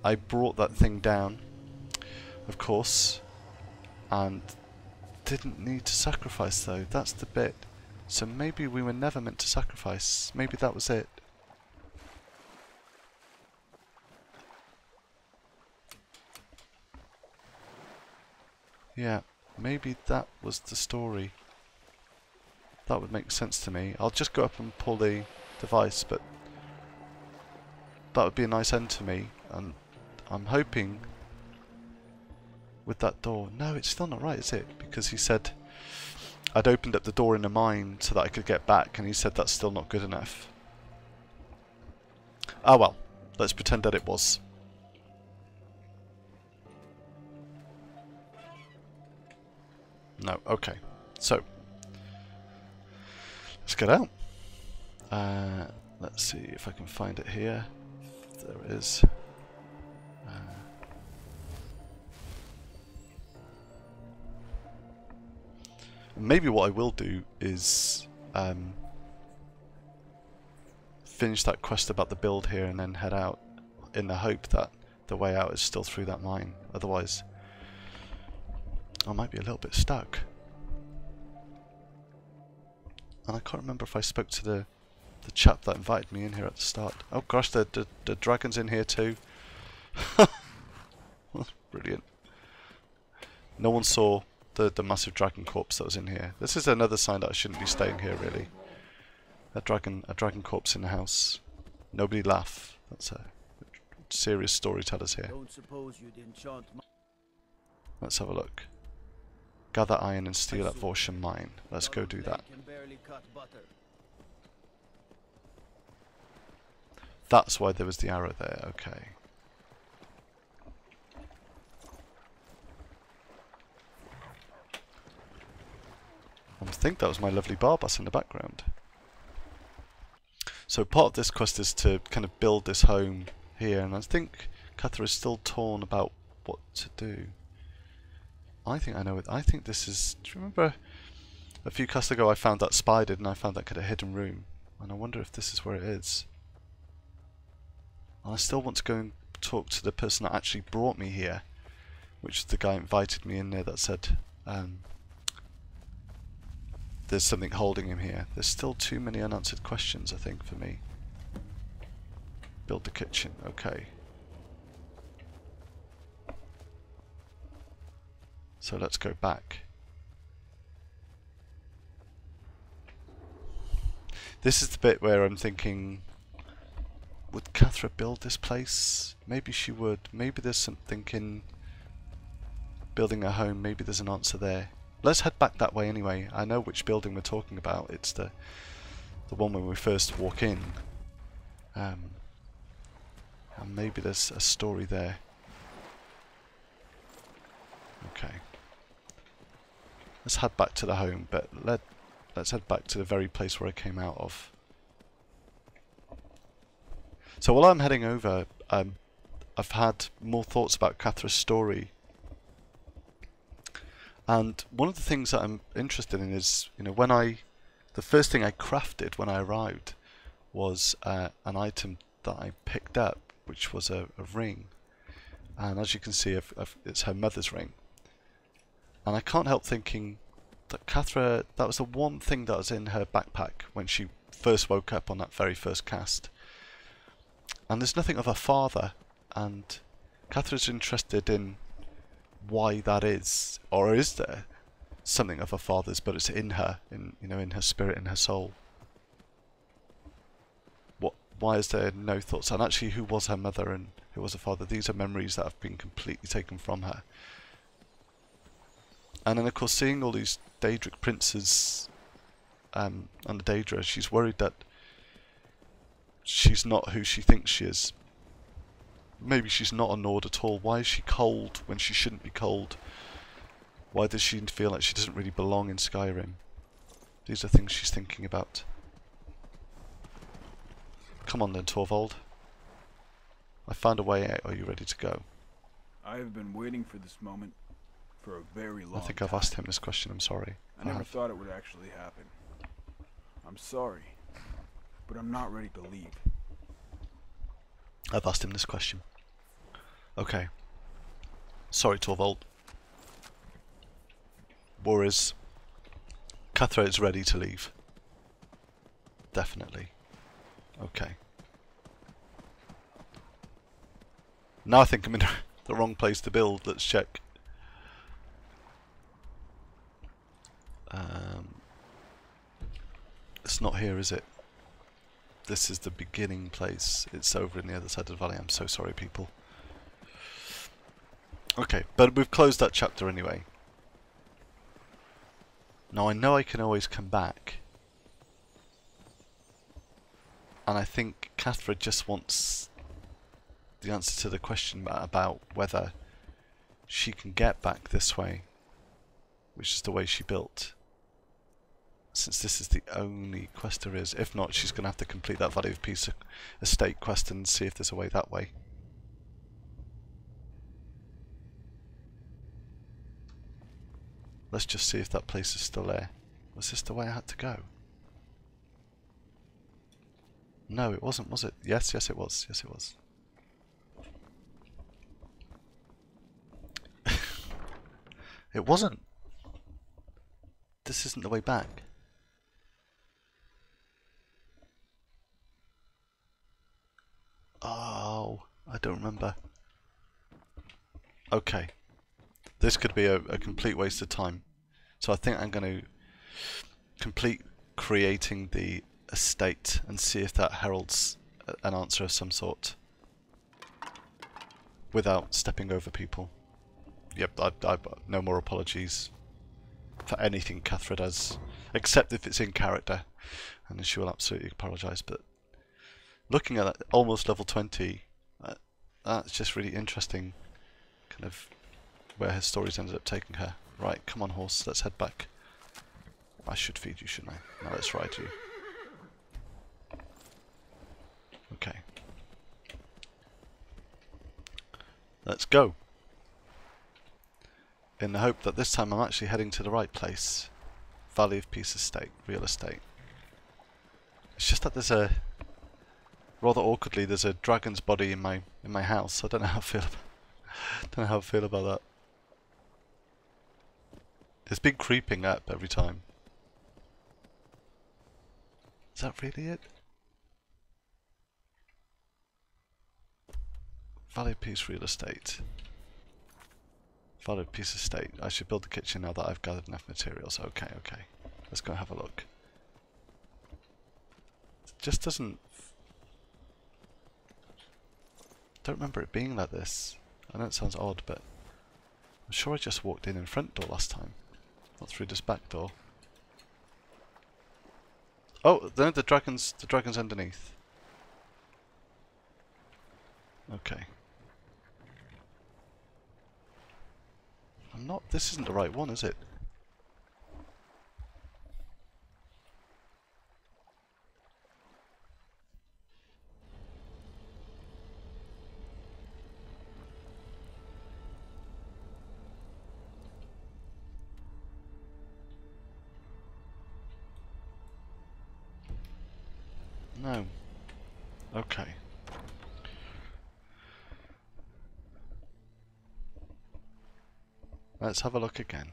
I brought that thing down, of course, and didn't need to sacrifice though. That's the bit. So maybe we were never meant to sacrifice. Maybe that was it. Yeah, maybe that was the story. That would make sense to me. I'll just go up and pull the device, but that would be a nice end to me, and I'm hoping with that door... No, it's still not right, is it? Because he said I'd opened up the door in a mine so that I could get back, and he said that's still not good enough. Ah well, let's pretend that it was. No, okay. So, let's get out. Let's see if I can find it here. There it is. Maybe what I will do is finish that quest about the build here and then head out in the hope that the way out is still through that mine. Otherwise, I might be a little bit stuck. And I can't remember if I spoke to the chap that invited me in here at the start. Oh gosh, the dragon's in here too. Brilliant. No one saw the massive dragon corpse that was in here. This is another sign that I shouldn't be staying here, really. A dragon corpse in the house. Nobody laugh. That's a serious storytellers here. Don't suppose you'd enchant my... Let's have a look. Gather iron and steal at Vorsham mine. Let's go do that. Can barely cut butter. That's why there was the arrow there. Okay. I think that was my lovely Barbas in the background. So part of this quest is to kind of build this home here, and I think Kathra is still torn about what to do. I think I know it. I think this is... Do you remember a few casts ago I found that spider and I found that kind of hidden room? And I wonder if this is where it is. And I still want to go and talk to the person that actually brought me here, which is the guy who invited me in there that said there's something holding him here. There's still too many unanswered questions, I think, for me. Build the kitchen. Okay. So let's go back. This is the bit where I'm thinking, would Kathra build this place? Maybe she would. Maybe there's something in building a home. Maybe there's an answer there. Let's head back that way anyway. I know which building we're talking about. It's the one when we first walk in. And maybe there's a story there. Okay. Let's head back to the home, but let's head back to the very place where I came out of. So while I'm heading over, I've had more thoughts about Kathra's story. And one of the things that I'm interested in is, you know, the first thing I crafted when I arrived was an item that I picked up, which was a ring. And as you can see, it's her mother's ring. And I can't help thinking that Kathra, that was the one thing that was in her backpack when she first woke up on that very first cast. And there's nothing of her father, and Kathra's interested in why that is, or is there something of her father's, but it's in her, in her spirit, in her soul. Why is there no thoughts? And actually, who was her mother and who was her father? These are memories that have been completely taken from her. And then, of course, seeing all these Daedric princes and the daedra, she's worried that she's not who she thinks she is. Maybe she's not a Nord at all. Why is she cold when she shouldn't be cold? Why does she feel like she doesn't really belong in Skyrim? These are things she's thinking about. Come on then, Torvald. I found a way out. Are you ready to go? I have been waiting for this moment for a very long time. I think I've asked him this question. I'm sorry. I never thought it would actually happen. I'm sorry, but I'm not ready to leave. I've asked him this question. Okay. Sorry, Torvald. Warriors. Kathra is ready to leave. Definitely. Okay. Now I think I'm in the wrong place to build. Let's check. It's not here, is it? This is the beginning place. It's over in the other side of the valley. I'm so sorry, people. Okay, but we've closed that chapter anyway. Now I know I can always come back. And I think Kathra just wants the answer to the question about whether she can get back this way, which is the way she built. Since this is the only quest there is. If not, she's going to have to complete that Valley of Peace estate quest and see if there's a way that way. Let's just see if that place is still there. Was this the way I had to go? No, it wasn't, was it? Yes, yes it was. Yes, it was. It wasn't. This isn't the way back. Oh, I don't remember. Okay. This could be a complete waste of time. So I think I'm going to complete creating the estate and see if that heralds an answer of some sort. Without stepping over people. Yep, no more apologies for anything Kathra does. Except if it's in character. And she will absolutely apologise. But looking at that almost level 20, that's just really interesting. Kind of where her stories ended up taking her. Right, come on horse, let's head back. I should feed you, shouldn't I? Now let's ride you. Okay. Let's go. In the hope that this time I'm actually heading to the right place. Valley of Peace Estate, real estate. It's just that there's a... rather awkwardly, there's a dragon's body in my house. I don't know how I feel about that. It's been creeping up every time. Is that really it? Valley of Peace Real Estate. Valley of Peace Estate. I should build the kitchen now that I've gathered enough materials. Okay, okay. Let's go have a look. It just doesn't... don't remember it being like this. I know it sounds odd, but I'm sure I just walked in front door last time. Not through this back door. Oh, no, the dragon's underneath. Okay. This isn't the right one, is it? No. Okay. Let's have a look again.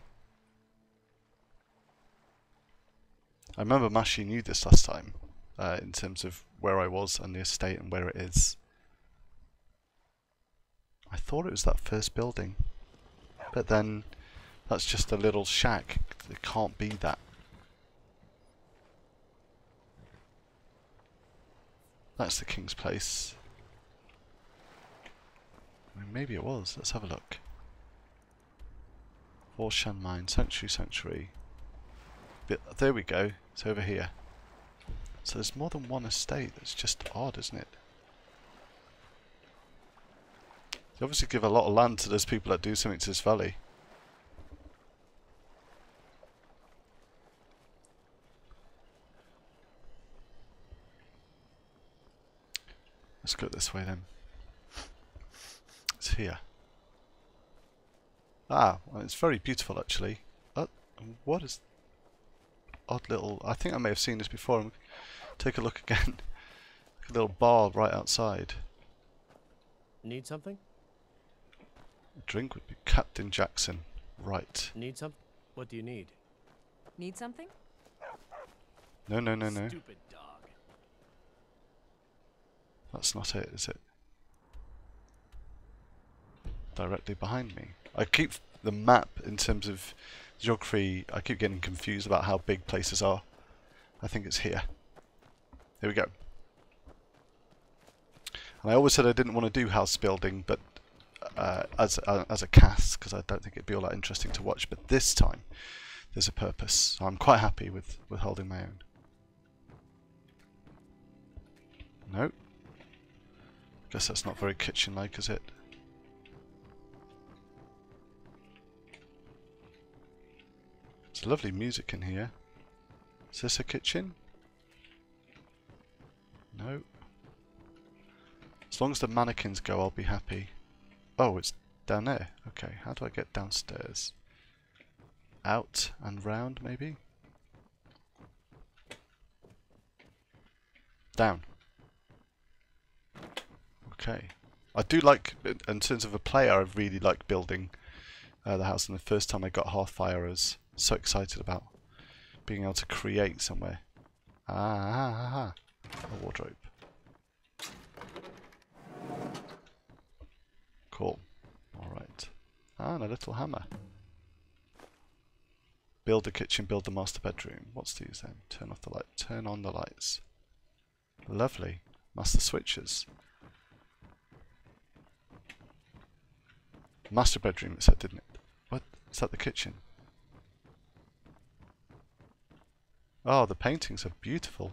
I remember Mashi knew this last time, in terms of where I was and the estate and where it is. I thought it was that first building, but then that's just a little shack. It can't be that. That's the King's Place. I mean, maybe it was. Let's have a look. Warshan Mine, Sanctuary. There we go. It's over here. So there's more than one estate. That's just odd, isn't it? They obviously give a lot of land to those people that do something to this valley. Let's go this way then. It's here. Ah, well, it's very beautiful actually. What is... odd little... I think I may have seen this before. Take a look again. A little bar right outside. Need something? A drink would be Captain Jackson. Right. Need some? What do you need? Need something? No. Stupid dog. That's not it, is it? Directly behind me. I keep the map in terms of geography. I keep getting confused about how big places are. I think it's here. Here we go. And I always said I didn't want to do house building, but as a cast, because I don't think it'd be all that interesting to watch. But this time, there's a purpose. So I'm quite happy with holding my own. No. Guess that's not very kitchen-like, is it? There's lovely music in here. Is this a kitchen? No. As long as the mannequins go, I'll be happy. Oh, it's down there. Okay, how do I get downstairs? Out and round, maybe? Down. Okay. I do like, in terms of a player, I really like building the house. And the first time I got Hearthfire, I was so excited about being able to create somewhere. A wardrobe. Cool. Alright. And a little hammer. Build a kitchen, build the master bedroom. What's these then? Turn off the light. Turn on the lights. Lovely. Master switches. Master bedroom it said, didn't it? What? Is that the kitchen? Oh, the paintings are beautiful.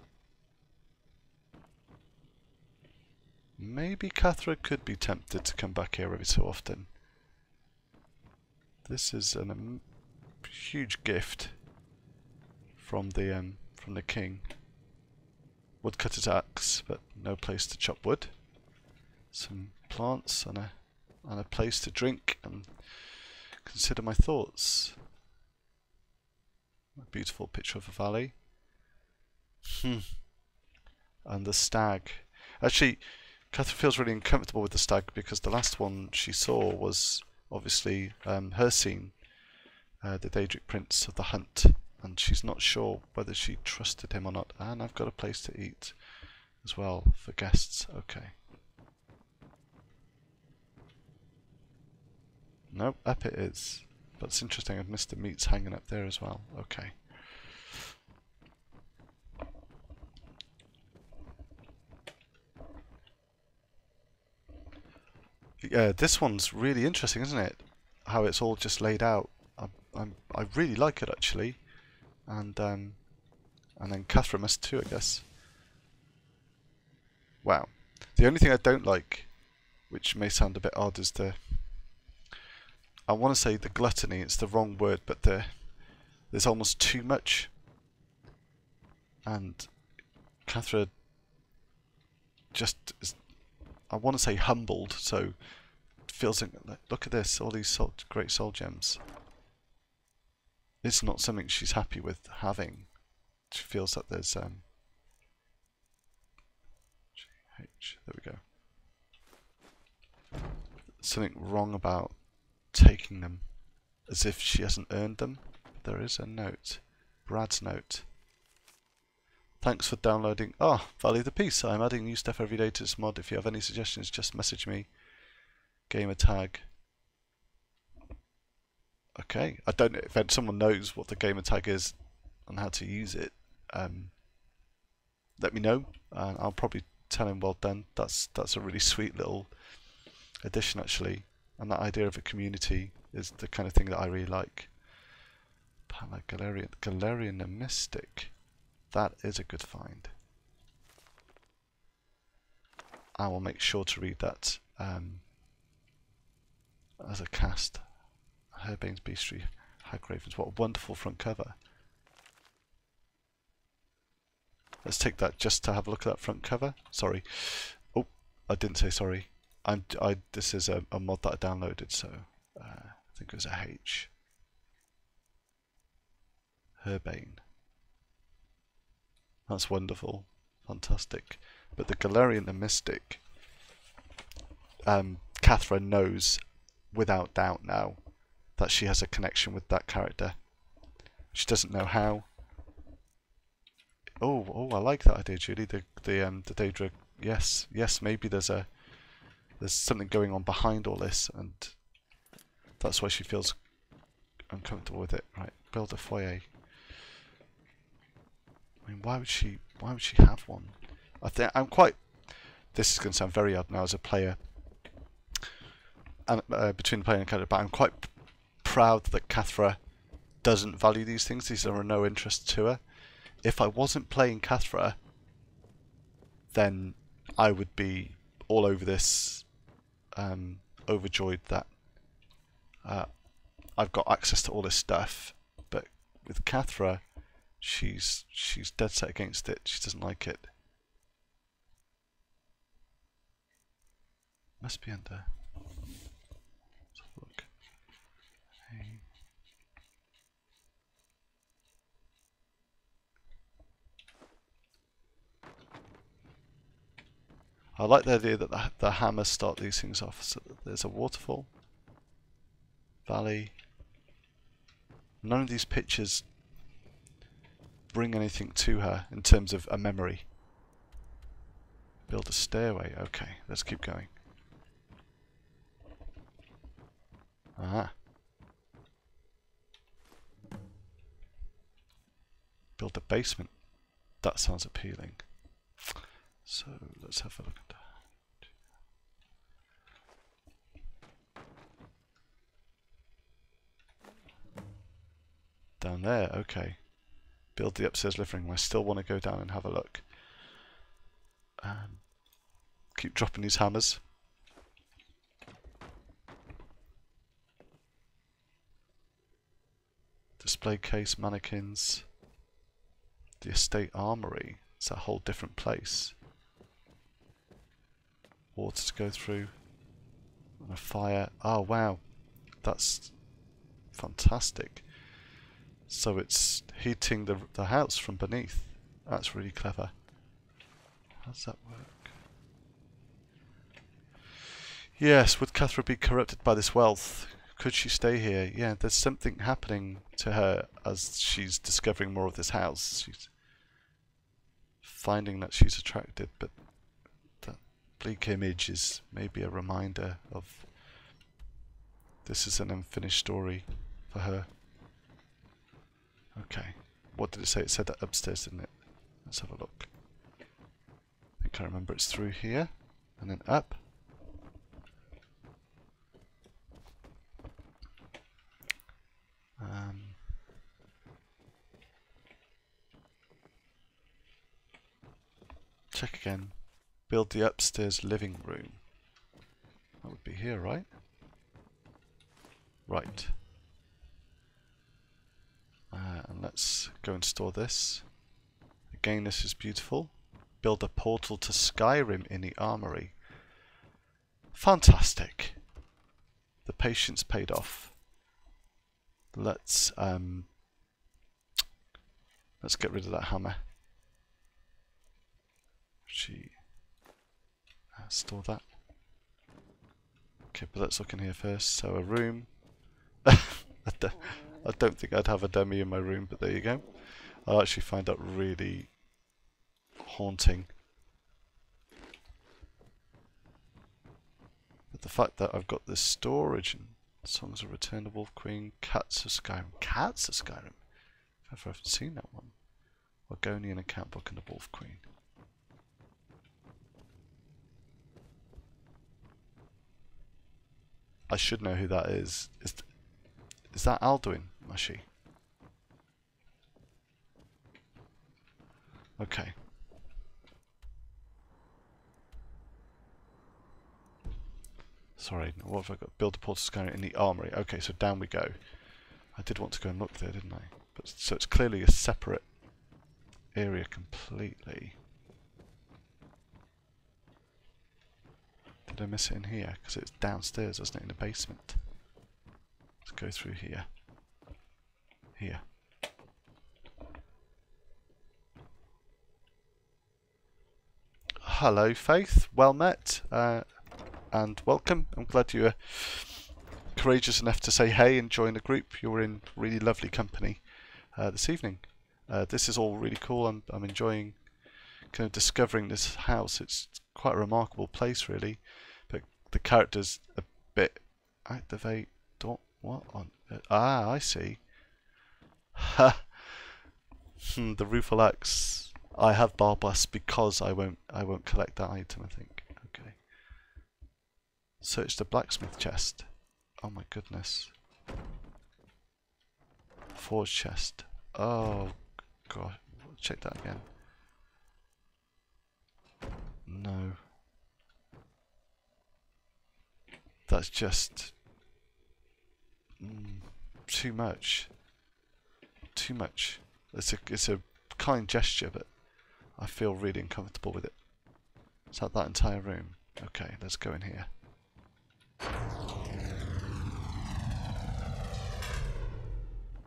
Maybe Kathra could be tempted to come back here every so often. This is a huge gift from the king. Woodcutter's axe, but no place to chop wood. Some plants and a place to drink and consider my thoughts. A beautiful picture of a valley. And the stag. Actually, Kathra feels really uncomfortable with the stag because the last one she saw was obviously her scene, the Daedric Prince of the Hunt, and she's not sure whether she trusted him or not. And I've got a place to eat as well for guests. Okay. Nope, up it is. But it's interesting, I've missed the meats hanging up there as well. Okay. Yeah, this one's really interesting, isn't it? How it's all just laid out. I really like it actually, and then Kathra must too, I guess. Wow. The only thing I don't like, which may sound a bit odd, is I want to say the gluttony. It's the wrong word, but there's almost too much, and Kathra just is, I want to say humbled, so feels like, look at this, all these great soul gems. It's not something she's happy with having. She feels that there's GH, there we go. Something wrong about taking them, as if she hasn't earned them. There is a note. Brad's note. Thanks for downloading. Oh, value the piece. I'm adding new stuff every day to this mod. If you have any suggestions, just message me. Gamer tag. Okay. I don't know if someone knows what the gamer tag is and how to use it. Let me know, and I'll probably tell him well done. That's a really sweet little addition actually, and that idea of a community is the kind of thing that I really like. Galarian the Mystic. That is a good find. I will make sure to read that as a cast. Herbane's Beastry, Hagravens. What a wonderful front cover. Let's take that just to have a look at that front cover. Sorry. Oh, I didn't say sorry. This is a mod that I downloaded, so I think it was a H. Herbane. That's wonderful. Fantastic. But the Galarian the Mystic, Kathra knows without doubt now that she has a connection with that character. She doesn't know how. Oh, I like that idea, Julie. The daedra. Yes, maybe there's something going on behind all this, and that's why she feels uncomfortable with it. Right, build a foyer. I mean, why would she have one? This is going to sound very odd now as a player. between the player and character, but I'm quite proud that Kathra doesn't value these things. These are of no interest to her. If I wasn't playing Kathra, then I would be all over this, overjoyed that I've got access to all this stuff. But with Kathra, she's dead set against it. She doesn't like it. Must be under. Let's have a look. Hey. I like the idea that the hammers start these things off. So there's a waterfall, valley. None of these pictures bring anything to her in terms of a memory. Build a stairway. Okay, let's keep going. Ah. Build a basement. That sounds appealing. So let's have a look at that. Down there, okay. Build the upstairs living room. I still want to go down and have a look. Keep dropping these hammers. Display case, mannequins. The estate armory. It's a whole different place. Water to go through. And a fire. Oh wow. That's fantastic. So it's heating the house from beneath. That's really clever. How does that work? Yes, would Kathra be corrupted by this wealth? Could she stay here? Yeah, there's something happening to her as she's discovering more of this house. She's finding that she's attracted, but that bleak image is maybe a reminder of this is an unfinished story for her. Okay, what did it say? It said that upstairs, didn't it? Let's have a look. I think I remember it's through here, and then up. Check again. Build the upstairs living room. That would be here, right? Right. And let's go and store this. Again, this is beautiful. Build a portal to Skyrim in the armory. Fantastic. The patience paid off. Let's get rid of that hammer. Store that. Okay, but let's look in here first. So a room. I don't think I'd have a dummy in my room, but there you go. I'll actually find that really haunting. But the fact that I've got this storage and Songs of Return of Wolf Queen, Cats of Skyrim. Cats of Skyrim? If I haven't seen that one. Argonian account book and the Wolf Queen. I should know who that is. Is that Alduin, Mushy? Okay. Sorry, what have I got? Build a portal scanner in the armory. Okay, so down we go. I did want to go and look there, didn't I? But so it's clearly a separate area completely. Did I miss it in here? Because it's downstairs, isn't it, in the basement? Let's go through here. Here. Hello, Faith. Well met. And welcome. I'm glad you were courageous enough to say hey and join the group. You're in really lovely company this evening. This is all really cool. I'm enjoying kind of discovering this house. It's quite a remarkable place, really. But the character's a bit activate. What on? I see. Ha. The rueful axe. I have Barbas because I won't collect that item. I think. Okay. Search the blacksmith chest. Oh my goodness. Forge chest. Oh god. Check that again. No. That's just too much. Too much. It's a kind gesture, but I feel really uncomfortable with it. Is that entire room? Okay, let's go in here.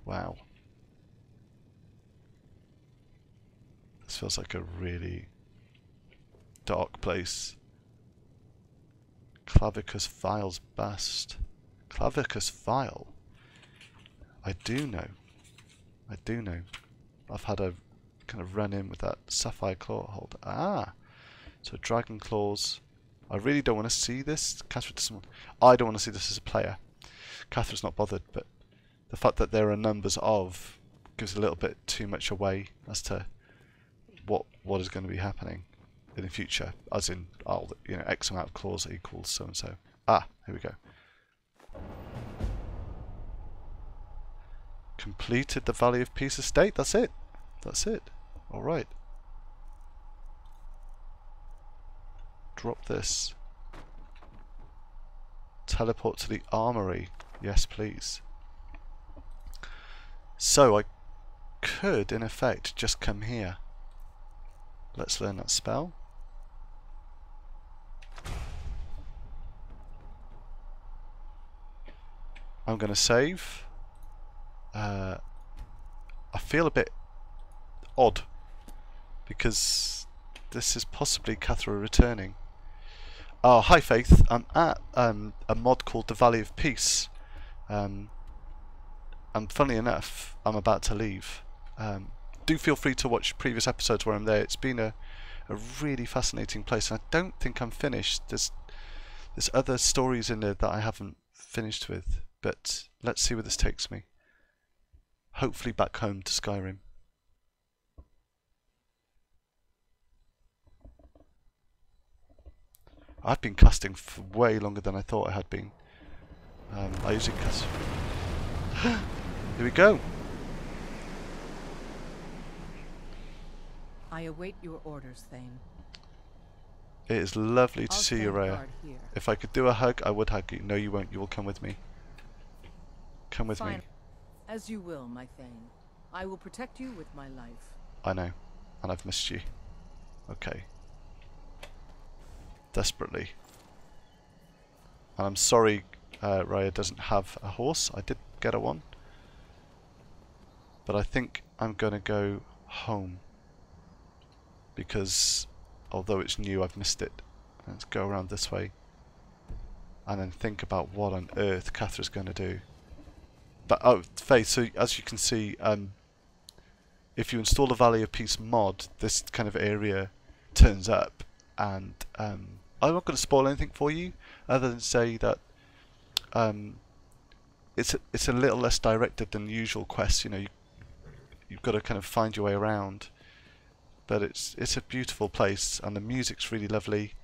Wow. This feels like a really dark place. Clavicus Vile's bust. Clavicus Vile. I do know. I do know. I've had a kind of run in with that sapphire claw holder. Ah! So dragon claws. I really don't want to see this. Kathra doesn't. I don't want to see this as a player. Kathra's not bothered, but the fact that there are numbers of gives a little bit too much away as to what is going to be happening in the future. As in, X amount of claws equals so and so. Ah, here we go. Completed the Valley of Peace estate. That's it. That's it. All right. Drop this. Teleport to the armory. Yes, please. So I could, in effect, just come here. Let's learn that spell. I'm going to save. I feel a bit odd because this is possibly Kathra returning. Oh, hi Faith. I'm at a mod called the Valley of Peace. And funnily enough, I'm about to leave. Do feel free to watch previous episodes where I'm there. It's been a really fascinating place, and I don't think I'm finished. There's other stories in there that I haven't finished with, but let's see where this takes me. Hopefully back home to Skyrim. I've been casting for way longer than I thought I had been. I usually cast... Here we go! I await your orders, Thane. It is lovely to I'll see you, stand Rhea. guard here. If I could do a hug, I would hug you. No, you won't. You will come with me. Come with Fine. me. As you will, my Thane. I will protect you with my life. I know. And I've missed you. Okay. Desperately. And I'm sorry Rhea doesn't have a horse. I did get her one. But I think I'm going to go home. Because although it's new, I've missed it. Let's go around this way. And then think about what on earth Kathra's going to do. But, oh, Faith, so as you can see, if you install the Valley of Peace mod, this kind of area turns up. And I'm not going to spoil anything for you, other than say that it's a little less directed than usual quests. You know, you've got to kind of find your way around. But it's a beautiful place, and the music's really lovely.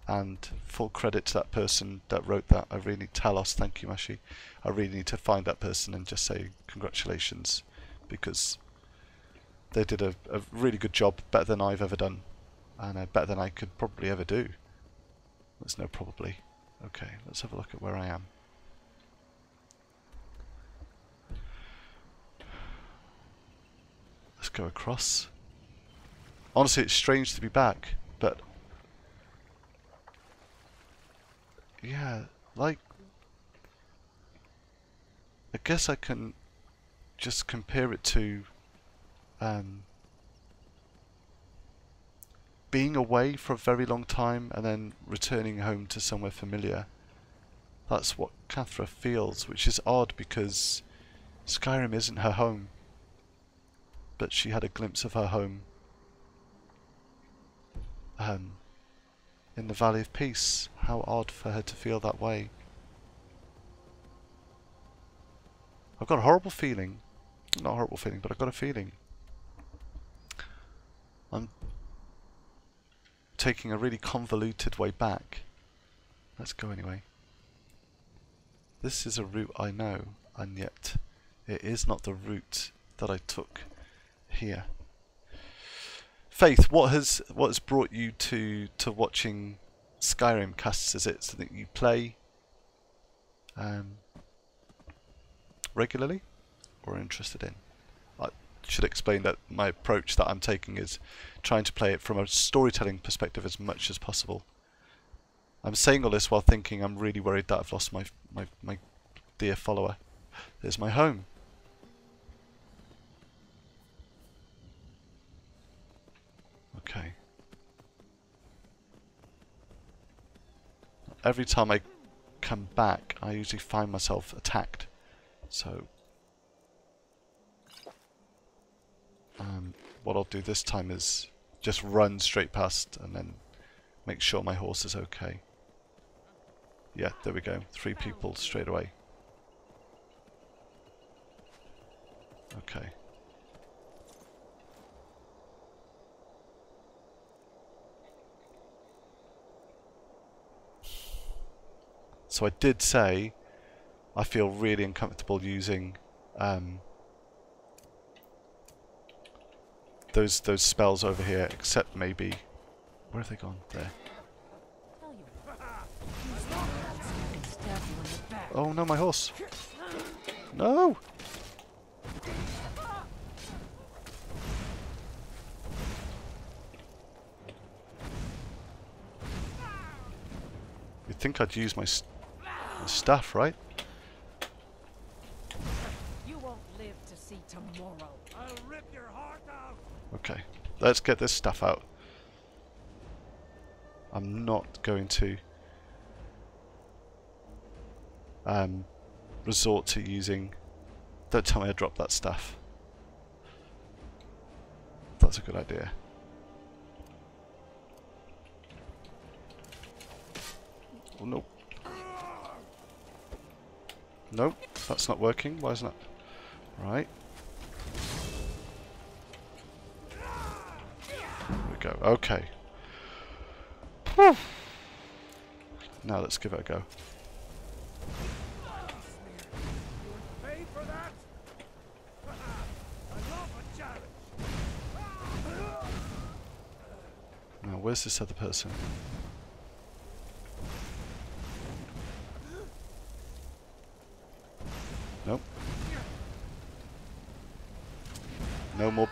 And full credit to that person that wrote that. I really need Talos, thank you, Mashi. I really need to find that person and just say congratulations, because they did a really good job, better than I've ever done, and better than I could probably ever do. There's no probably. Okay, let's have a look at where I am. Let's go across. Honestly, it's strange to be back, but yeah, like, I guess I can just compare it to being away for a very long time and then returning home to somewhere familiar. That's what Kathra feels, which is odd because Skyrim isn't her home, but she had a glimpse of her home in the Valley of Peace. How odd for her to feel that way. I've got a horrible feeling, not a horrible feeling, but I've got a feeling I'm taking a really convoluted way back. Let's go anyway. This is a route I know, and yet it is not the route that I took here. Faith, what has brought you to watching Skyrim casts? Is it something you play regularly or are interested in? I should explain that my approach that I'm taking is trying to play it from a storytelling perspective as much as possible. I'm saying all this while thinking I'm really worried that I've lost my dear follower. There's my home. Okay. Every time I come back, I usually find myself attacked. So, what I'll do this time is just run straight past and then make sure my horse is okay. Yeah, there we go. 3 people straight away. Okay. So I did say I feel really uncomfortable using those spells over here, except maybe where have they gone? There. Oh no, my horse! No! You'd think I'd use my staff, right? You won't live to see tomorrow. I'll rip your heart out. Okay, let's get this stuff out. I'm not going to resort to using... Don't tell me I dropped that stuff. That's a good idea. Oh no. Nope, that's not working. Why isn't that? Right. There we go. Okay. Whew. Now let's give it a go. Pay for that? I love a challenge. Now where's this other person? Nope. No more.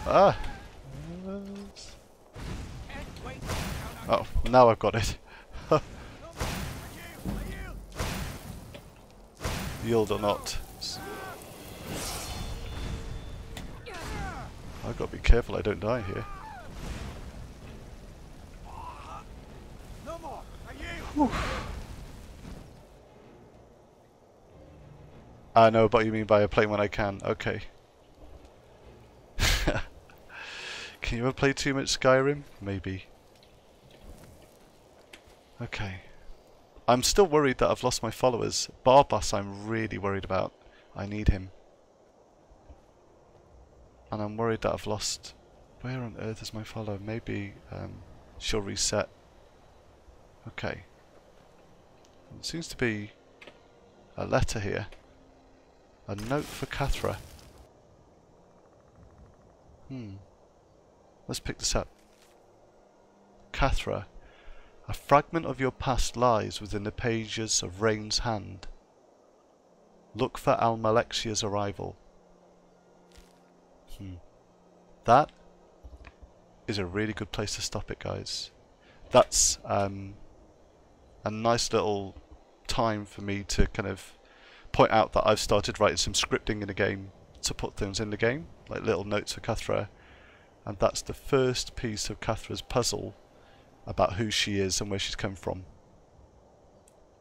Ah! Oh, now I've got it. Yield or not. I've got to be careful I don't die here. Whew. I know what you mean by playing when I can. Okay. Can you ever play too much Skyrim? Maybe. Okay. I'm still worried that I've lost my followers. Barbas I'm really worried about. I need him. And I'm worried that I've lost... Where on earth is my follower? Maybe she'll reset. Okay. There seems to be a letter here. A note for Kathra. Let's pick this up. Kathra, a fragment of your past lies within the pages of Rain's hand. Look for Almalexia's arrival. That is a really good place to stop it, guys. That's a nice little time for me to kind of point out that I've started writing some scripting in the game to put things in the game, like little notes for Kathra, and that's the first piece of Kathra's puzzle about who she is and where she's come from.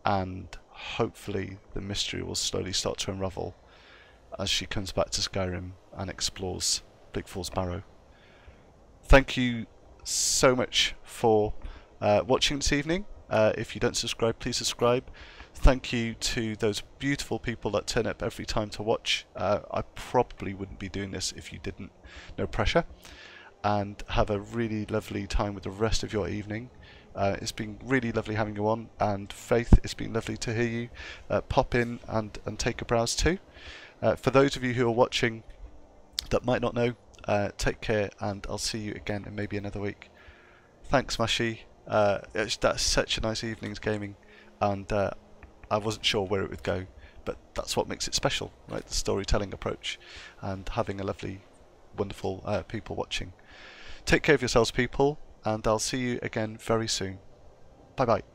And hopefully the mystery will slowly start to unravel as she comes back to Skyrim and explores Bleak Falls Barrow. Thank you so much for watching this evening. If you don't subscribe, please subscribe. Thank you to those beautiful people that turn up every time to watch. I probably wouldn't be doing this if you didn't. No pressure. and have a really lovely time with the rest of your evening. It's been really lovely having you on, and Faith, it's been lovely to hear you. Pop in and take a browse too. For those of you who are watching that might not know, take care, and I'll see you again in maybe another week. Thanks, Mashi. That's such a nice evening's gaming, and I wasn't sure where it would go, but that's what makes it special, right? The storytelling approach, and having a lovely, wonderful people watching. Take care of yourselves, people, and I'll see you again very soon. Bye bye.